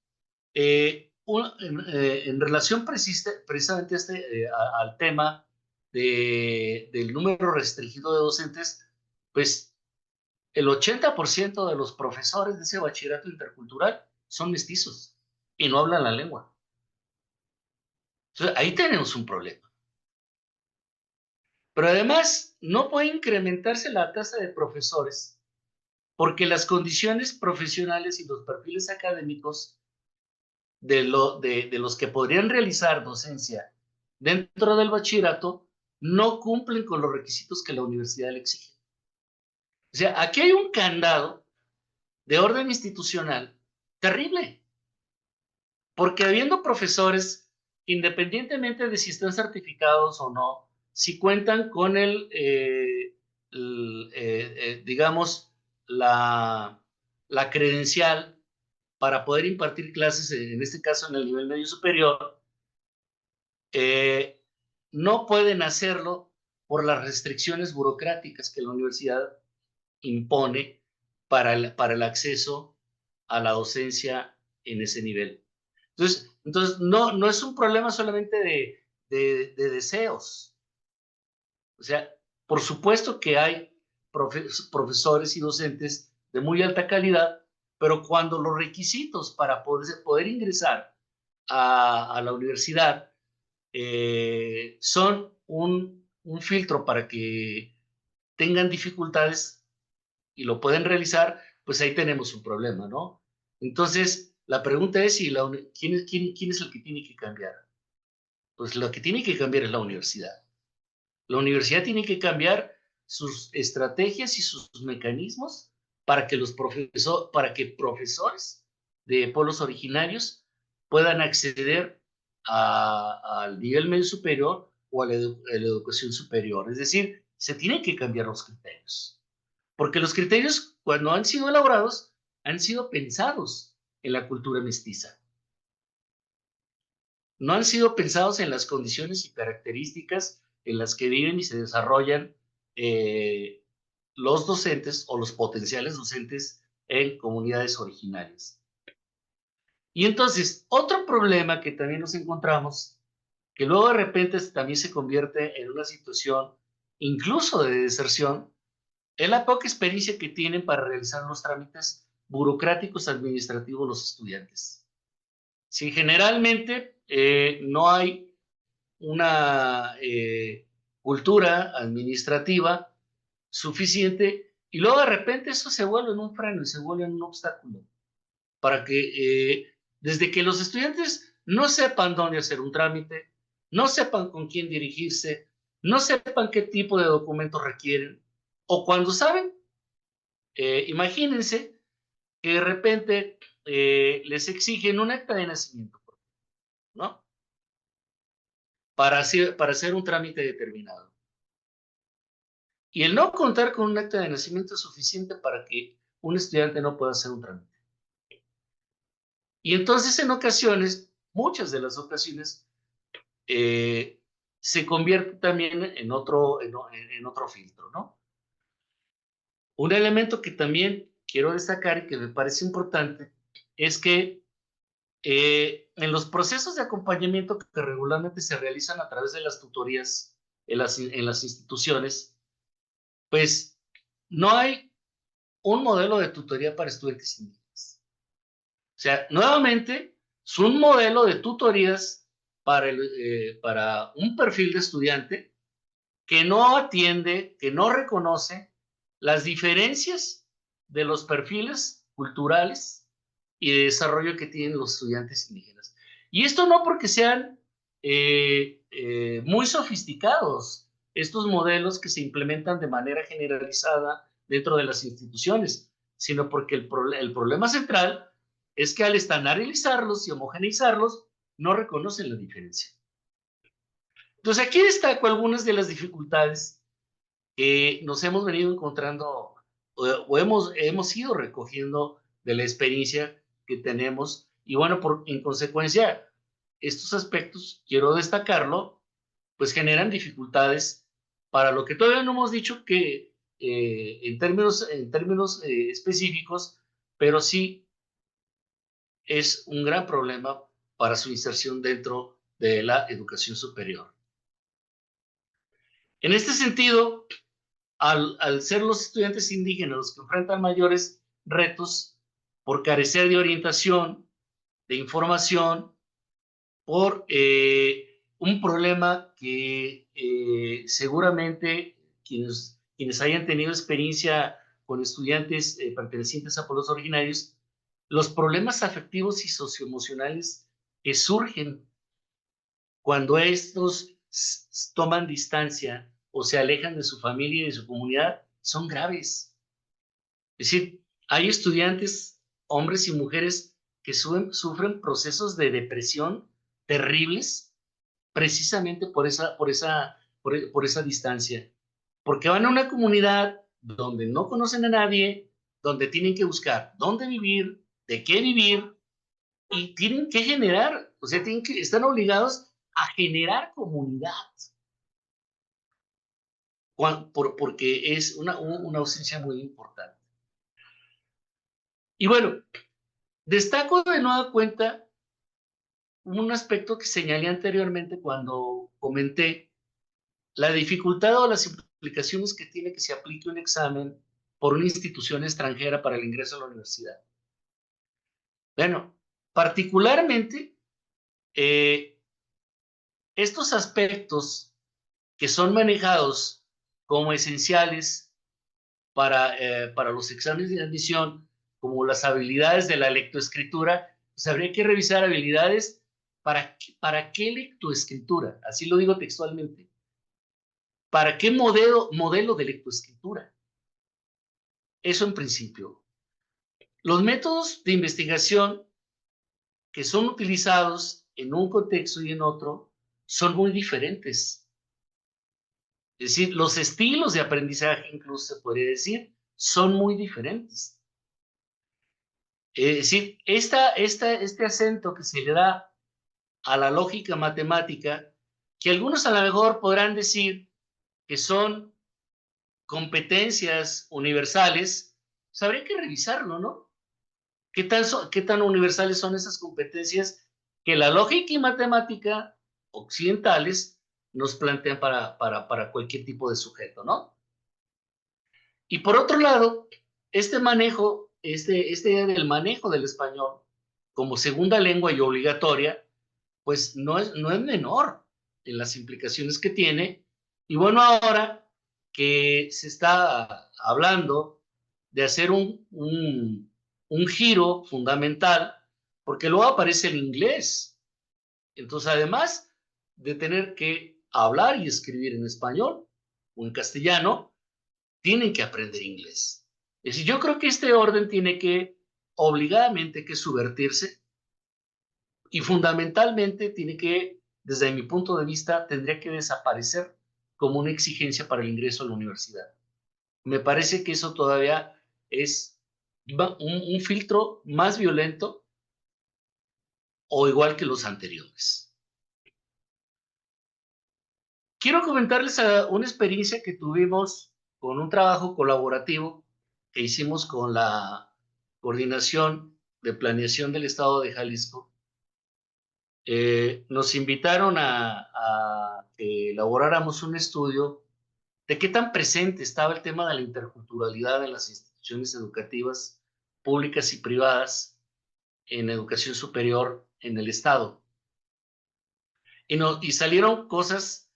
en relación precisamente al tema del número restringido de docentes, pues el 80% de los profesores de ese bachillerato intercultural son mestizos y no hablan la lengua. Entonces, ahí tenemos un problema. Pero además, no puede incrementarse la tasa de profesores porque las condiciones profesionales y los perfiles académicos de los que podrían realizar docencia dentro del bachillerato no cumplen con los requisitos que la universidad le exige. O sea, aquí hay un candado de orden institucional terrible, porque habiendo profesores, independientemente de si están certificados o no, si cuentan con digamos, la credencial para poder impartir clases, en este caso en el nivel medio superior, no pueden hacerlo por las restricciones burocráticas que la universidad impone para el acceso a la docencia en ese nivel. Entonces no es un problema solamente de deseos. O sea, por supuesto que hay profesores y docentes de muy alta calidad, pero cuando los requisitos para poder ingresar a la universidad son un filtro para que tengan dificultades y lo pueden realizar, pues ahí tenemos un problema, ¿no? Entonces, la pregunta es si ¿quién es el que tiene que cambiar? Pues lo que tiene que cambiar es la universidad. La universidad tiene que cambiar sus estrategias y sus mecanismos para que para que profesores de pueblos originarios puedan acceder al nivel medio superior o a la educación superior. Es decir, se tienen que cambiar los criterios. Porque los criterios, cuando han sido elaborados, han sido pensados en la cultura mestiza. No han sido pensados en las condiciones y características en las que viven y se desarrollan los docentes o los potenciales docentes en comunidades originarias. Y entonces, otro problema que también nos encontramos, que luego de repente también se convierte en una situación incluso de deserción, es la poca experiencia que tienen para realizar los trámites burocráticos administrativos los estudiantes. Si generalmente no hay una cultura administrativa suficiente y luego de repente eso se vuelve en un freno y se vuelve en un obstáculo para que desde que los estudiantes no sepan dónde hacer un trámite, no sepan con quién dirigirse, no sepan qué tipo de documentos requieren, o cuando saben, imagínense que de repente les exigen un acta de nacimiento, ¿no? Para hacer un trámite determinado. Y el no contar con un acta de nacimiento es suficiente para que un estudiante no pueda hacer un trámite. Y entonces en ocasiones, muchas de las ocasiones, se convierte también en otro filtro, ¿no? Un elemento que también quiero destacar y que me parece importante es que en los procesos de acompañamiento que regularmente se realizan a través de las tutorías en las instituciones, pues no hay un modelo de tutoría para estudiantes indígenas. O sea, nuevamente, es un modelo de tutorías para un perfil de estudiante que no atiende, que no reconoce las diferencias de los perfiles culturales y de desarrollo que tienen los estudiantes indígenas. Y esto no porque sean muy sofisticados estos modelos que se implementan de manera generalizada dentro de las instituciones, sino porque el problema central es que al estandarizarlos y homogeneizarlos, no reconocen la diferencia. Entonces, aquí destaco algunas de las dificultades que nos hemos venido encontrando o hemos ido recogiendo de la experiencia que tenemos. Y bueno, en consecuencia, estos aspectos, quiero destacarlo, pues generan dificultades para lo que todavía no hemos dicho que en términos específicos, pero sí es un gran problema para su inserción dentro de la educación superior. En este sentido, al ser los estudiantes indígenas los que enfrentan mayores retos por carecer de orientación, de información, por un problema que seguramente quienes hayan tenido experiencia con estudiantes pertenecientes a pueblos originarios, los problemas afectivos y socioemocionales que surgen cuando estos toman distancia o se alejan de su familia y de su comunidad son graves. Es decir, hay estudiantes, hombres y mujeres, que sufren procesos de depresión terribles precisamente por esa distancia. Porque van a una comunidad donde no conocen a nadie, donde tienen que buscar dónde vivir, de qué vivir, y tienen que generar, o sea, están obligados a generar comunidad, porque es una ausencia muy importante. Y bueno, destaco de nueva cuenta un aspecto que señalé anteriormente cuando comenté la dificultad o las implicaciones que tiene que se aplique un examen por una institución extranjera para el ingreso a la universidad. Bueno, particularmente estos aspectos que son manejados como esenciales para los exámenes de admisión, como las habilidades de la lectoescritura, pues habría que revisar habilidades para qué lectoescritura, así lo digo textualmente, para qué modelo de lectoescritura. Eso en principio. Los métodos de investigación que son utilizados en un contexto y en otro son muy diferentes. Es decir, los estilos de aprendizaje, incluso se podría decir, son muy diferentes. Es decir, este acento que se le da a la lógica matemática, que algunos a lo mejor podrán decir que son competencias universales, pues habría que revisarlo, ¿no? ¿Qué tan universales son esas competencias que la lógica y matemática occidentales nos plantean para cualquier tipo de sujeto, ¿no? Y por otro lado, este idea del manejo del español como segunda lengua y obligatoria, pues no es menor en las implicaciones que tiene. Y bueno, ahora que se está hablando de hacer un giro fundamental, porque luego aparece el inglés. Entonces, además de tener que hablar y escribir en español o en castellano, tienen que aprender inglés. Es decir, yo creo que este orden tiene que obligadamente que subvertirse y fundamentalmente tiene que, desde mi punto de vista, tendría que desaparecer como una exigencia para el ingreso a la universidad. Me parece que eso todavía es un filtro más violento o igual que los anteriores. Quiero comentarles una experiencia que tuvimos con un trabajo colaborativo que hicimos con la Coordinación de Planeación del Estado de Jalisco. Nos invitaron a que elaboráramos un estudio de qué tan presente estaba el tema de la interculturalidad en las instituciones educativas públicas y privadas en educación superior en el Estado. Y salieron cosas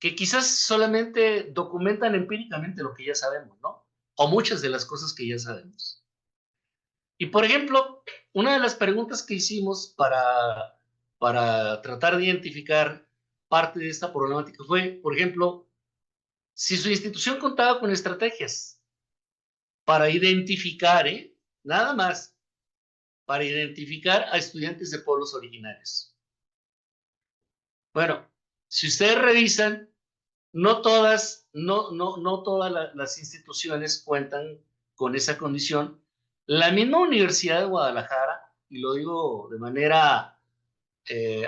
que quizás solamente documentan empíricamente lo que ya sabemos, ¿no? O muchas de las cosas que ya sabemos. Y por ejemplo, una de las preguntas que hicimos para tratar de identificar parte de esta problemática fue, por ejemplo, si su institución contaba con estrategias para identificar, nada más, para identificar a estudiantes de pueblos originarios. Bueno, si ustedes revisan, no todas las instituciones cuentan con esa condición. La misma Universidad de Guadalajara, y lo digo de manera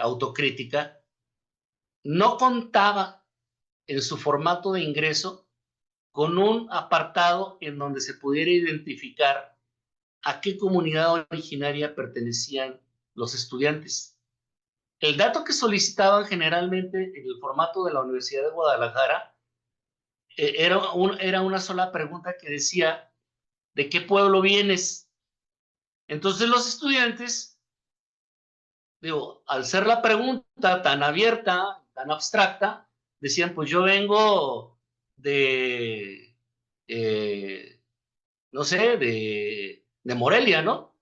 autocrítica, no contaba en su formato de ingreso con un apartado en donde se pudiera identificar a qué comunidad originaria pertenecían los estudiantes. El dato que solicitaban generalmente en el formato de la Universidad de Guadalajara era una sola pregunta que decía, ¿de qué pueblo vienes? Entonces los estudiantes, digo, al ser la pregunta tan abierta, tan abstracta, decían, pues yo vengo de, eh, no sé, de Morelia, ¿no?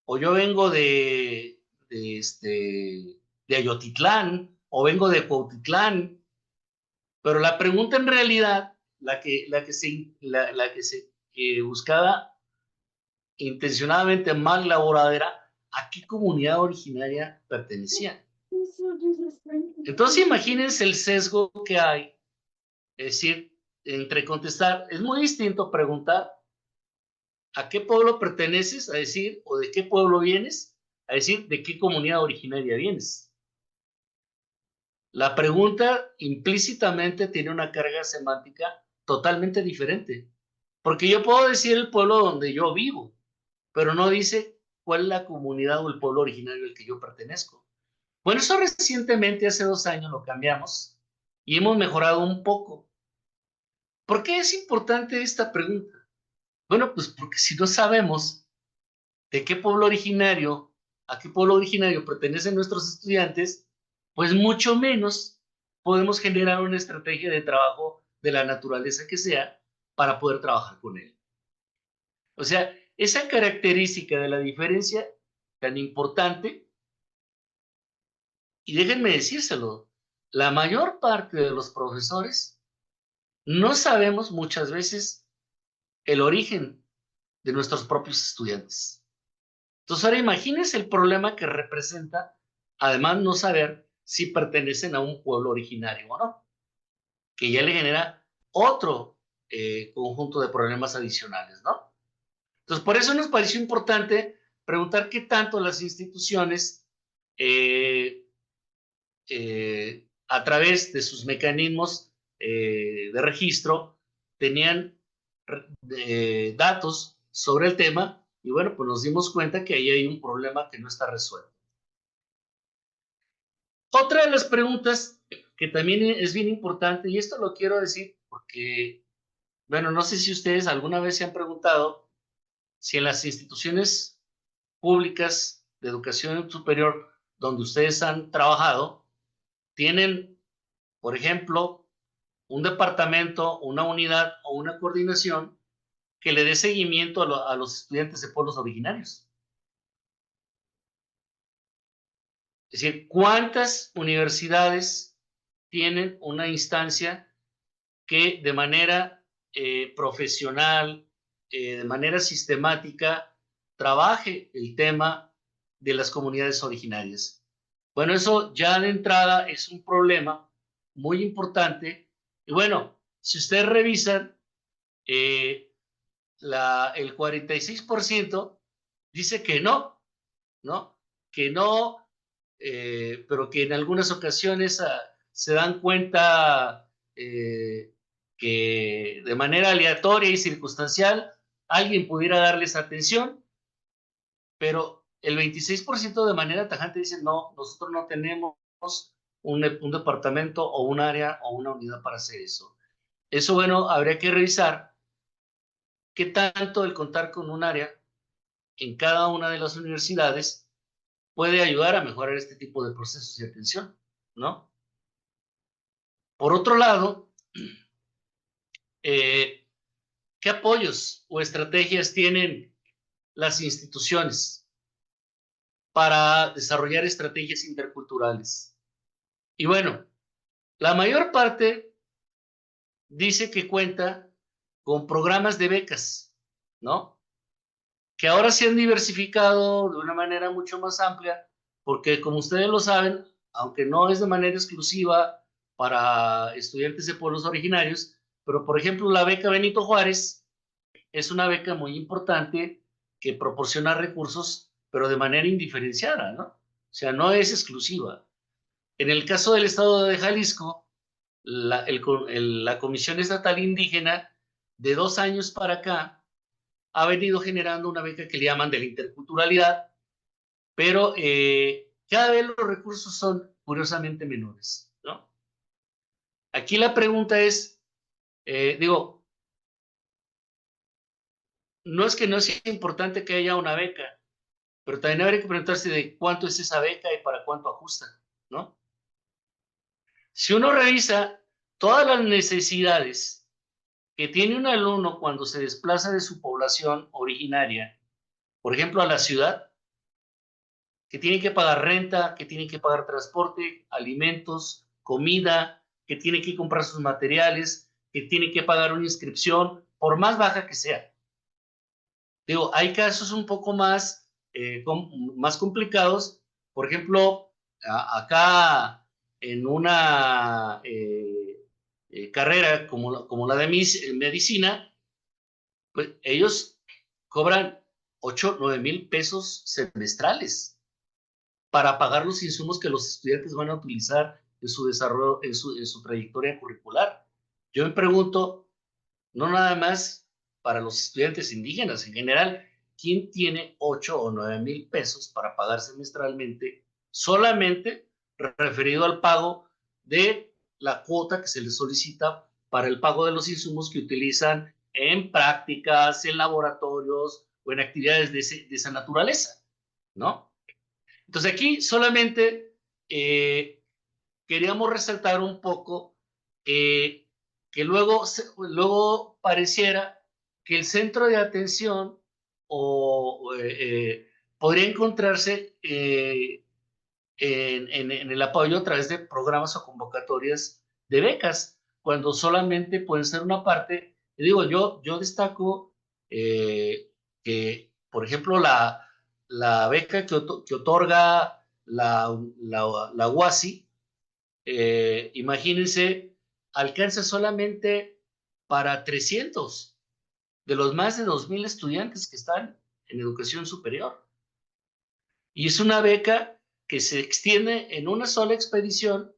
O yo vengo de Ayotitlán, o vengo de Cuautitlán, pero la pregunta en realidad, la que se buscaba intencionadamente mal elaborada era a qué comunidad originaria pertenecían. Entonces imagínense el sesgo que hay, es decir, entre contestar, es muy distinto preguntar a qué pueblo perteneces, a decir, o de qué pueblo vienes, a decir, de qué comunidad originaria vienes. La pregunta implícitamente tiene una carga semántica totalmente diferente, porque yo puedo decir el pueblo donde yo vivo, pero no dice cuál es la comunidad o el pueblo originario al que yo pertenezco. Bueno, eso recientemente, hace 2 años, lo cambiamos y hemos mejorado un poco. ¿Por qué es importante esta pregunta? Bueno, pues porque si no sabemos de qué pueblo originario, a qué pueblo originario pertenecen nuestros estudiantes, pues mucho menos podemos generar una estrategia de trabajo de la naturaleza que sea para poder trabajar con él. O sea, esa característica de la diferencia tan importante, y déjenme decírselo, la mayor parte de los profesores no sabemos muchas veces el origen de nuestros propios estudiantes. Entonces, ahora imagínense el problema que representa, además, no saber si pertenecen a un pueblo originario o no, que ya le genera otro conjunto de problemas adicionales, ¿no? Entonces, por eso nos pareció importante preguntar qué tanto las instituciones, a través de sus mecanismos de registro, tenían datos sobre el tema y bueno, pues nos dimos cuenta que ahí hay un problema que no está resuelto. Otra de las preguntas que también es bien importante, y esto lo quiero decir porque, bueno, no sé si ustedes alguna vez se han preguntado si en las instituciones públicas de educación superior donde ustedes han trabajado, tienen, por ejemplo, un departamento, una unidad o una coordinación que le dé seguimiento a los estudiantes de pueblos originarios. Es decir, ¿cuántas universidades tienen una instancia que de manera profesional, de manera sistemática, trabaje el tema de las comunidades originarias? Bueno, eso ya de entrada es un problema muy importante. Y bueno, si ustedes revisan, eh, el 46% dice que no, ¿no? Que no, pero que en algunas ocasiones se dan cuenta que de manera aleatoria y circunstancial alguien pudiera darles atención, pero el 26% de manera tajante dicen no, nosotros no tenemos un departamento o un área o una unidad para hacer eso. Eso, bueno, habría que revisar qué tanto el contar con un área en cada una de las universidades puede ayudar a mejorar este tipo de procesos de atención, ¿no? Por otro lado, ¿qué apoyos o estrategias tienen las instituciones para desarrollar estrategias interculturales? Y bueno, la mayor parte dice que cuenta con programas de becas, ¿no? Que ahora se han diversificado de una manera mucho más amplia, porque como ustedes lo saben, aunque no es de manera exclusiva para estudiantes de pueblos originarios, pero por ejemplo la beca Benito Juárez es una beca muy importante que proporciona recursos, pero de manera indiferenciada, ¿no? O sea, no es exclusiva. En el caso del estado de Jalisco, la Comisión Estatal Indígena, de 2 años para acá, ha venido generando una beca que le llaman de la interculturalidad, pero cada vez los recursos son curiosamente menores, ¿no? Aquí la pregunta es, digo, no es que no sea importante que haya una beca, pero también habría que preguntarse de cuánto es esa beca y para cuánto ajusta, ¿no? Si uno revisa todas las necesidades que tiene un alumno cuando se desplaza de su población originaria, por ejemplo, a la ciudad, que tiene que pagar renta, que tiene que pagar transporte, alimentos, comida, que tiene que comprar sus materiales, que tiene que pagar una inscripción, por más baja que sea. Digo, hay casos un poco más complicados. Por ejemplo, acá en una carrera como la de medicina, pues ellos cobran 8, 9 mil pesos semestrales para pagar los insumos que los estudiantes van a utilizar en su desarrollo, en su trayectoria curricular. Yo me pregunto, no nada más para los estudiantes indígenas en general, ¿quién tiene 8 o 9 mil pesos para pagar semestralmente solamente referido al pago de la cuota que se les solicita para el pago de los insumos que utilizan en prácticas, en laboratorios o en actividades de esa naturaleza, ¿no? Entonces aquí solamente queríamos resaltar un poco que luego pareciera que el centro de atención podría encontrarse en el apoyo a través de programas o convocatorias de becas, cuando solamente pueden ser una parte. Y digo, yo destaco que, por ejemplo, la beca que otorga la UASI, imagínense, alcanza solamente para 300 de los más de 2,000 estudiantes que están en educación superior. Y es una beca que se extiende en una sola expedición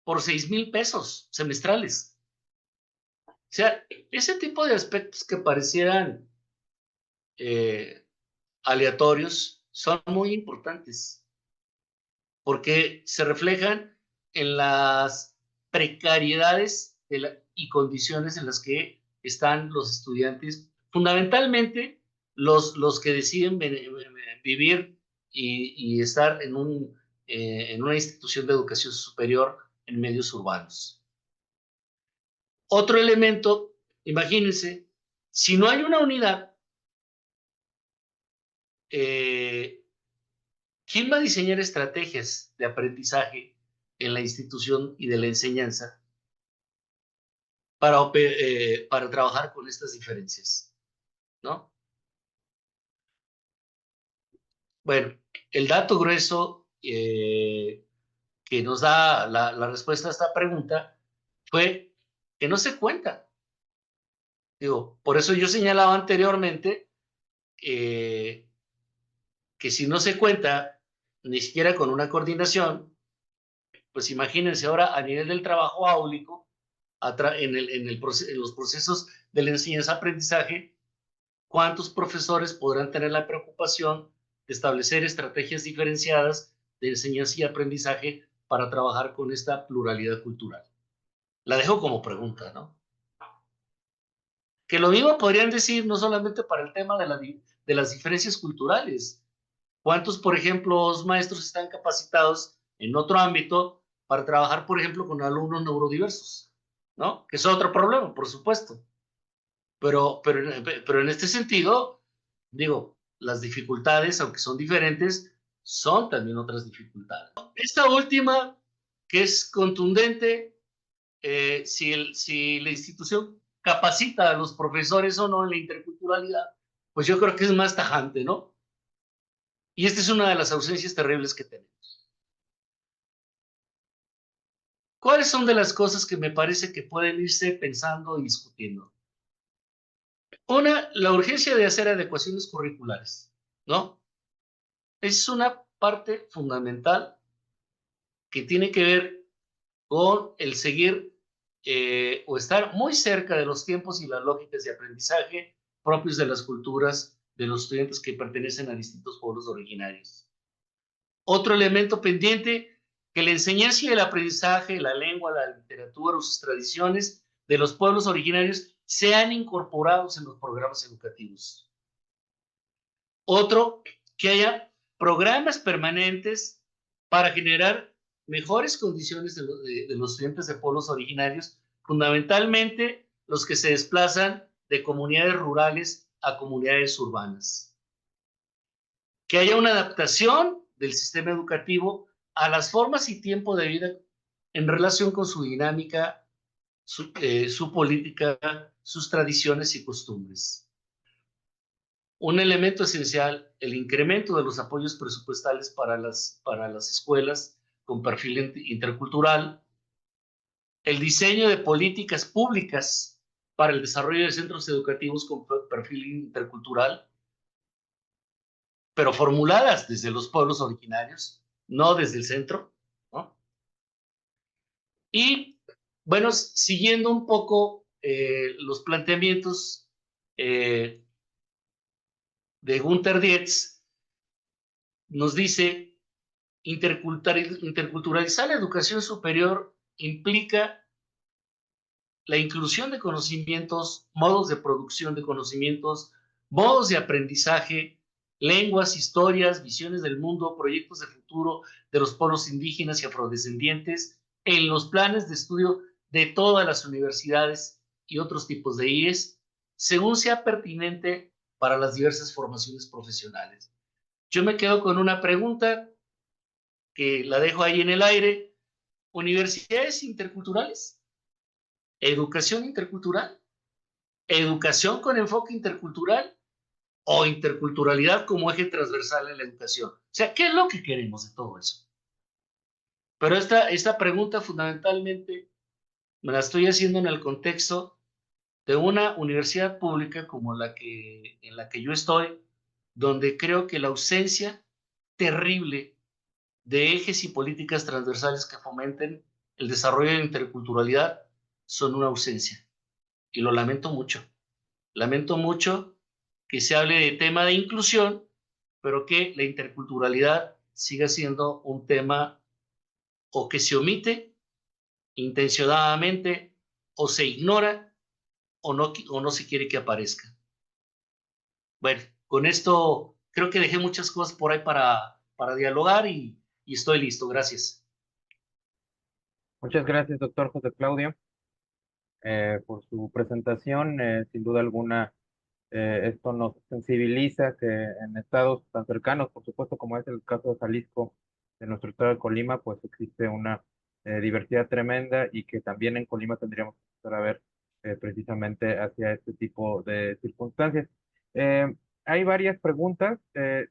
por 6,000 pesos semestrales. O sea, ese tipo de aspectos que parecieran eh, aleatorios son muy importantes porque se reflejan en las precariedades y condiciones en las que están los estudiantes, fundamentalmente los que deciden vivir y estar en una institución de educación superior en medios urbanos. Otro elemento, imagínense, si no hay una unidad, ¿quién va a diseñar estrategias de aprendizaje en la institución y de la enseñanza para trabajar con estas diferencias? ¿No? Bueno, el dato grueso que nos da la respuesta a esta pregunta fue que no se cuenta. Digo, por eso yo señalaba anteriormente que si no se cuenta ni siquiera con una coordinación, pues imagínense ahora a nivel del trabajo áulico, en los procesos de la enseñanza-aprendizaje, ¿cuántos profesores podrán tener la preocupación de establecer estrategias diferenciadas de enseñanza y aprendizaje para trabajar con esta pluralidad cultural? La dejo como pregunta, ¿no? Que lo mismo podrían decir no solamente para el tema de las diferencias culturales. ¿Cuántos, por ejemplo, maestros están capacitados en otro ámbito para trabajar, por ejemplo, con alumnos neurodiversos, ¿no? Que es otro problema, por supuesto. Pero en este sentido, digo, las dificultades, aunque son diferentes, son también otras dificultades. Esta última, que es contundente, si la institución capacita a los profesores o no en la interculturalidad, pues yo creo que es más tajante, ¿no? Y esta es una de las ausencias terribles que tenemos. ¿Cuáles son de las cosas que me parece que pueden irse pensando y discutiendo? Una, la urgencia de hacer adecuaciones curriculares, ¿no? Es una parte fundamental que tiene que ver con el seguir o estar muy cerca de los tiempos y las lógicas de aprendizaje propios de las culturas de los estudiantes que pertenecen a distintos pueblos originarios. Otro elemento pendiente, que la enseñanza y el aprendizaje, la lengua, la literatura o sus tradiciones de los pueblos originarios sean incorporados en los programas educativos. Otro, que haya programas permanentes para generar mejores condiciones de los estudiantes de pueblos originarios, fundamentalmente los que se desplazan de comunidades rurales a comunidades urbanas. Que haya una adaptación del sistema educativo a las formas y tiempo de vida en relación con su dinámica, su política, sus tradiciones y costumbres. Un elemento esencial, el incremento de los apoyos presupuestales para las escuelas con perfil intercultural, el diseño de políticas públicas para el desarrollo de centros educativos con perfil intercultural, pero formuladas desde los pueblos originarios, no desde el centro, ¿no? Y, bueno, siguiendo un poco los planteamientos de Gunther Dietz, nos dice: interculturalizar la educación superior implica la inclusión de conocimientos, modos de producción de conocimientos, modos de aprendizaje, lenguas, historias, visiones del mundo, proyectos de futuro de los pueblos indígenas y afrodescendientes en los planes de estudio de todas las universidades y otros tipos de IES, según sea pertinente para las diversas formaciones profesionales. Yo me quedo con una pregunta que la dejo ahí en el aire: universidades interculturales, educación intercultural, educación con enfoque intercultural o interculturalidad como eje transversal en la educación. O sea, ¿qué es lo que queremos de todo eso? Pero esta pregunta fundamentalmente me la estoy haciendo en el contexto de una universidad pública como en la que yo estoy, donde creo que la ausencia terrible de ejes y políticas transversales que fomenten el desarrollo de la interculturalidad son una ausencia. Y lo lamento mucho. Lamento mucho que se hable de tema de inclusión, pero que la interculturalidad siga siendo un tema o que se omite intencionadamente, o se ignora, o no se quiere que aparezca. Bueno, con esto creo que dejé muchas cosas por ahí para dialogar y estoy listo. Gracias. Muchas gracias, doctor José Claudio, por su presentación. Sin duda alguna, esto nos sensibiliza que en estados tan cercanos, por supuesto, como es el caso de Jalisco, de nuestro estado de Colima, pues existe una diversidad tremenda y que también en Colima tendríamos que empezar a ver precisamente hacia este tipo de circunstancias. Eh, Hay varias preguntas,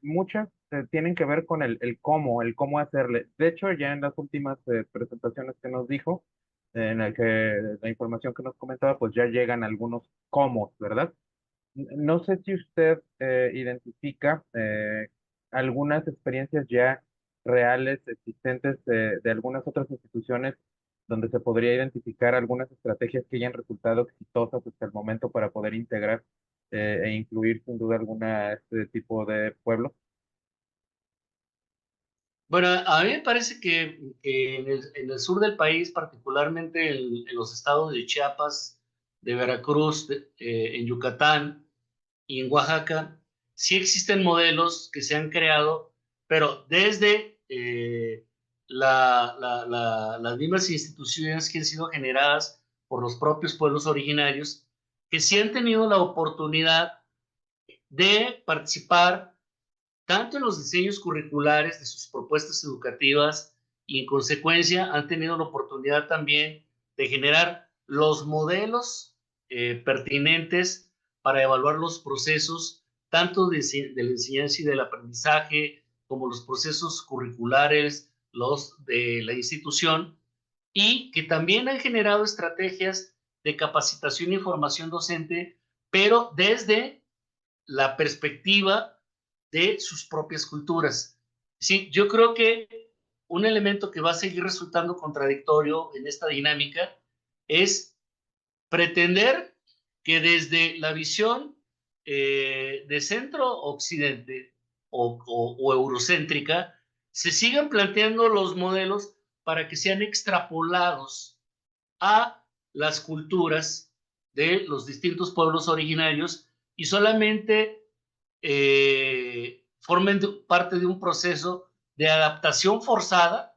muchas tienen que ver con el cómo hacerle. De hecho, ya en las últimas presentaciones que nos dijo, en el que la información que nos comentaba, pues ya llegan algunos cómo, ¿verdad? No sé si usted identifica algunas experiencias ya reales existentes de algunas otras instituciones donde se podría identificar algunas estrategias que hayan resultado exitosas hasta el momento para poder integrar e incluir sin duda alguna este tipo de pueblos. Bueno, a mí me parece que en el sur del país, particularmente en los estados de Chiapas, de Veracruz, en Yucatán y en Oaxaca, sí existen modelos que se han creado, pero desde las mismas instituciones que han sido generadas por los propios pueblos originarios, que sí han tenido la oportunidad de participar tanto en los diseños curriculares de sus propuestas educativas y en consecuencia han tenido la oportunidad también de generar los modelos pertinentes para evaluar los procesos tanto de la enseñanza y del aprendizaje como los procesos curriculares, los de la institución, y que también han generado estrategias de capacitación y formación docente, pero desde la perspectiva de sus propias culturas. Sí, yo creo que un elemento que va a seguir resultando contradictorio en esta dinámica es pretender que desde la visión de centro-occidente o eurocéntrica se sigan planteando los modelos para que sean extrapolados a las culturas de los distintos pueblos originarios y solamente formen parte de un proceso de adaptación forzada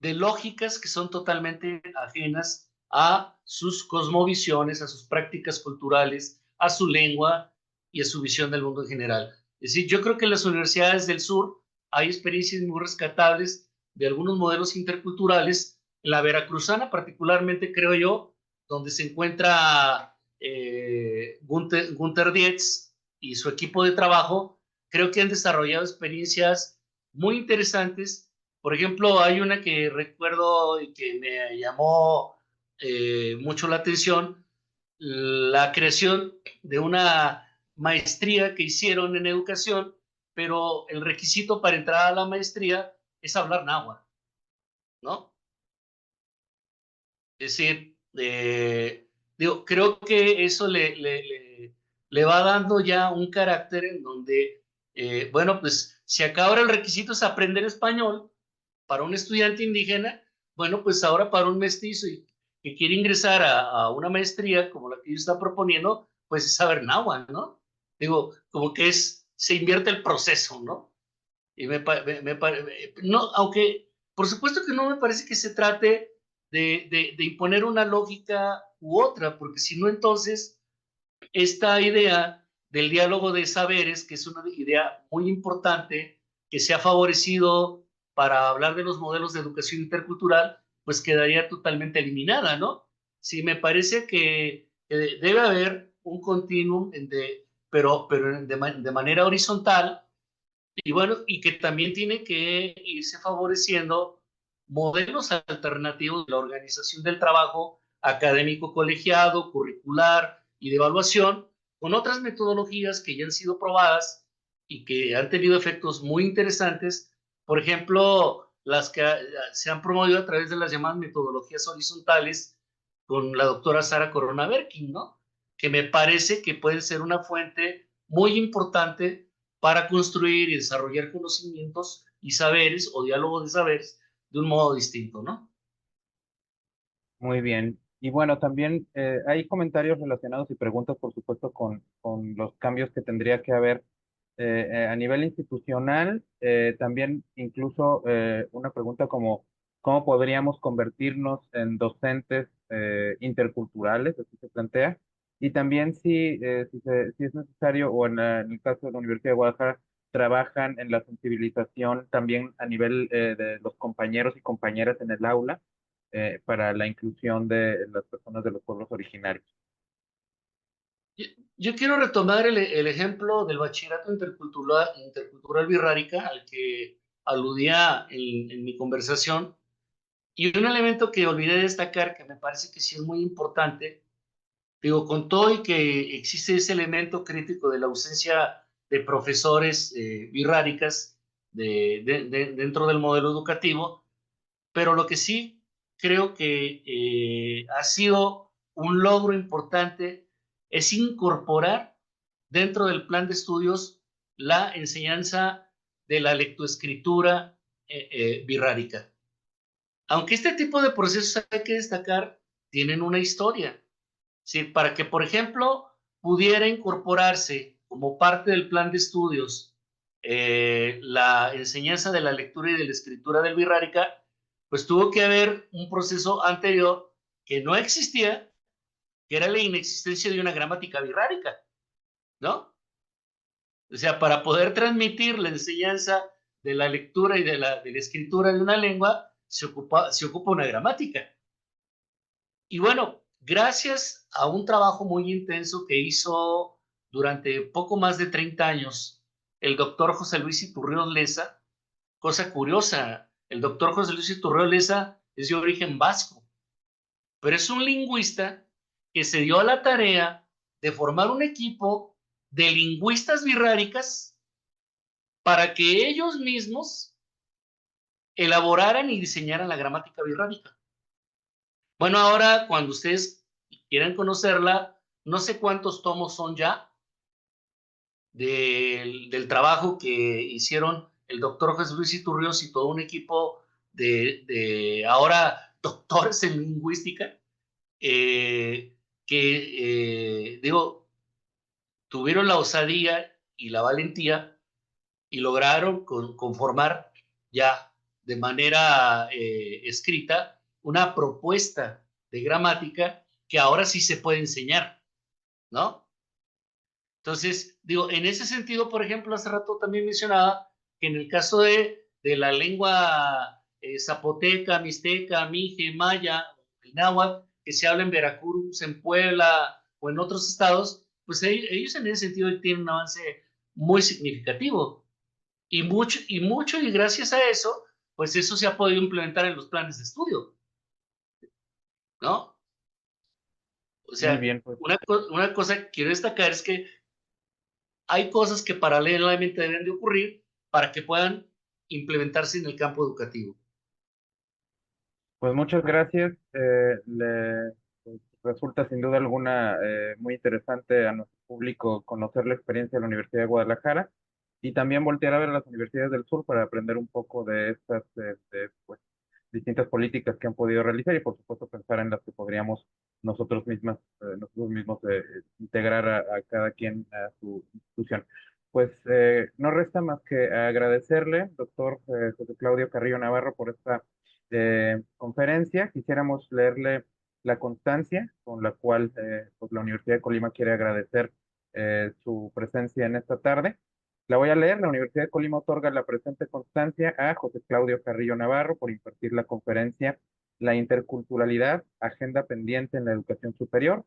de lógicas que son totalmente ajenas a sus cosmovisiones, a sus prácticas culturales, a su lengua y a su visión del mundo en general. Es decir, yo creo que en las universidades del sur hay experiencias muy rescatables de algunos modelos interculturales. En la veracruzana, particularmente, creo yo, donde se encuentra Gunther Dietz y su equipo de trabajo, creo que han desarrollado experiencias muy interesantes. Por ejemplo, hay una que recuerdo y que me llamó mucho la atención, la creación de una maestría que hicieron en educación, pero el requisito para entrar a la maestría es hablar náhuatl, ¿no? Es decir, digo, creo que eso le va dando ya un carácter en donde, bueno, pues si acá ahora el requisito es aprender español, para un estudiante indígena, bueno, pues ahora para un mestizo y que quiere ingresar a una maestría como la que yo está proponiendo, pues es saber náhuatl, ¿no? Digo, como que se invierte el proceso, ¿no? Y no, aunque por supuesto que no me parece que se trate de imponer una lógica u otra, porque si no, entonces esta idea del diálogo de saberes, que es una idea muy importante, que se ha favorecido para hablar de los modelos de educación intercultural, pues quedaría totalmente eliminada, ¿no? Sí, me parece que debe haber un continuum pero de manera horizontal, y bueno, y que también tiene que irse favoreciendo modelos alternativos de la organización del trabajo académico colegiado, curricular y de evaluación, con otras metodologías que ya han sido probadas y que han tenido efectos muy interesantes. Por ejemplo, las que se han promovido a través de las llamadas metodologías horizontales con la doctora Sara Corona Berkin, ¿no? Que me parece que pueden ser una fuente muy importante para construir y desarrollar conocimientos y saberes o diálogos de saberes de un modo distinto, ¿no? Muy bien. Y bueno, también hay comentarios relacionados y preguntas, por supuesto, con los cambios que tendría que haber a nivel institucional. También incluso una pregunta como cómo podríamos convertirnos en docentes interculturales, así se plantea. Y también si es necesario, o en el caso de la Universidad de Guadalajara, trabajan en la sensibilización también a nivel de los compañeros y compañeras en el aula para la inclusión de las personas de los pueblos originarios. Yo quiero retomar el ejemplo del bachillerato intercultural birrárica al que aludía en mi conversación, y un elemento que olvidé destacar que me parece que sí es muy importante. Digo, con todo y que existe ese elemento crítico de la ausencia de profesores birráricas dentro del modelo educativo, pero lo que sí creo que ha sido un logro importante es incorporar dentro del plan de estudios la enseñanza de la lectoescritura birrárica. Aunque este tipo de procesos, hay que destacar, tienen una historia. ¿Sí? Para que, por ejemplo, pudiera incorporarse como parte del plan de estudios la enseñanza de la lectura y de la escritura del Wixárika, pues tuvo que haber un proceso anterior que no existía, que era la inexistencia de una gramática wixárika, ¿no? O sea, para poder transmitir la enseñanza de la lectura y de la escritura de una lengua, se ocupa una gramática. Y bueno, gracias a un trabajo muy intenso que hizo durante poco más de 30 años el doctor José Luis Iturrioz Leza, cosa curiosa, el doctor José Luis Iturrioz Leza es de origen vasco, pero es un lingüista que se dio a la tarea de formar un equipo de lingüistas birráricas para que ellos mismos elaboraran y diseñaran la gramática birrárica. Bueno, ahora cuando ustedes quieran conocerla, no sé cuántos tomos son ya del trabajo que hicieron el doctor José Luis Iturrios y todo un equipo de ahora doctores en lingüística, digo, tuvieron la osadía y la valentía y lograron conformar ya de manera escrita una propuesta de gramática que ahora sí se puede enseñar, ¿no? Entonces, digo, en ese sentido, por ejemplo, hace rato también mencionaba que en el caso de la lengua zapoteca, mixteca, mije, maya, el náhuatl, que se habla en Veracruz, en Puebla o en otros estados, pues ellos en ese sentido tienen un avance muy significativo. Y gracias a eso, pues eso se ha podido implementar en los planes de estudio, ¿no? O Muy sea, bien, pues. una cosa que quiero destacar es que hay cosas que paralelamente deben de ocurrir para que puedan implementarse en el campo educativo. Pues muchas gracias. Pues, resulta sin duda alguna muy interesante a nuestro público conocer la experiencia de la Universidad de Guadalajara y también voltear a ver las universidades del sur para aprender un poco de estas pues, distintas políticas que han podido realizar y por supuesto pensar en las que podríamos nosotros mismos integrar a cada quien a su institución. Pues no resta más que agradecerle, doctor José Claudio Carrillo Navarro, por esta conferencia. Quisiéramos leerle la constancia con la cual pues, la Universidad de Colima quiere agradecer su presencia en esta tarde. La voy a leer. La Universidad de Colima otorga la presente constancia a José Claudio Carrillo Navarro por impartir la conferencia La interculturalidad, agenda pendiente en la educación superior,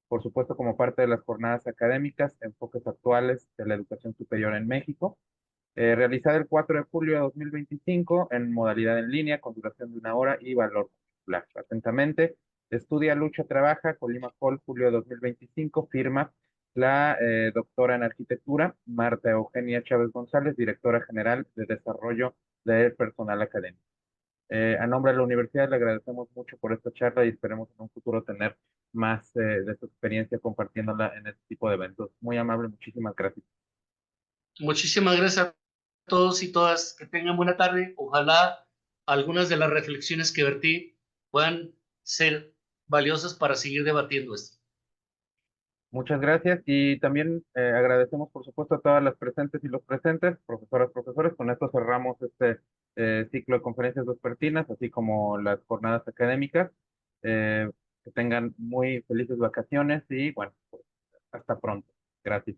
por supuesto como parte de las jornadas académicas, enfoques actuales de la educación superior en México, realizada el 4 de julio de 2025 en modalidad en línea con duración de 1 hora y valor curricular. Atentamente, estudia, lucha, trabaja, Colima Hall, julio de 2025, firma la doctora en arquitectura, Marta Eugenia Chávez González, directora general de desarrollo del personal académico. A nombre de la universidad le agradecemos mucho por esta charla y esperemos en un futuro tener más de su experiencia compartiéndola en este tipo de eventos. Muy amable, muchísimas gracias. Muchísimas gracias a todos y todas. Que tengan buena tarde. Ojalá algunas de las reflexiones que vertí puedan ser valiosas para seguir debatiendo esto. Muchas gracias y también agradecemos, por supuesto, a todas las presentes y los presentes, profesoras, profesores. Con esto cerramos este ciclo de conferencias vespertinas, así como las jornadas académicas. Que tengan muy felices vacaciones y bueno, pues, hasta pronto. Gracias.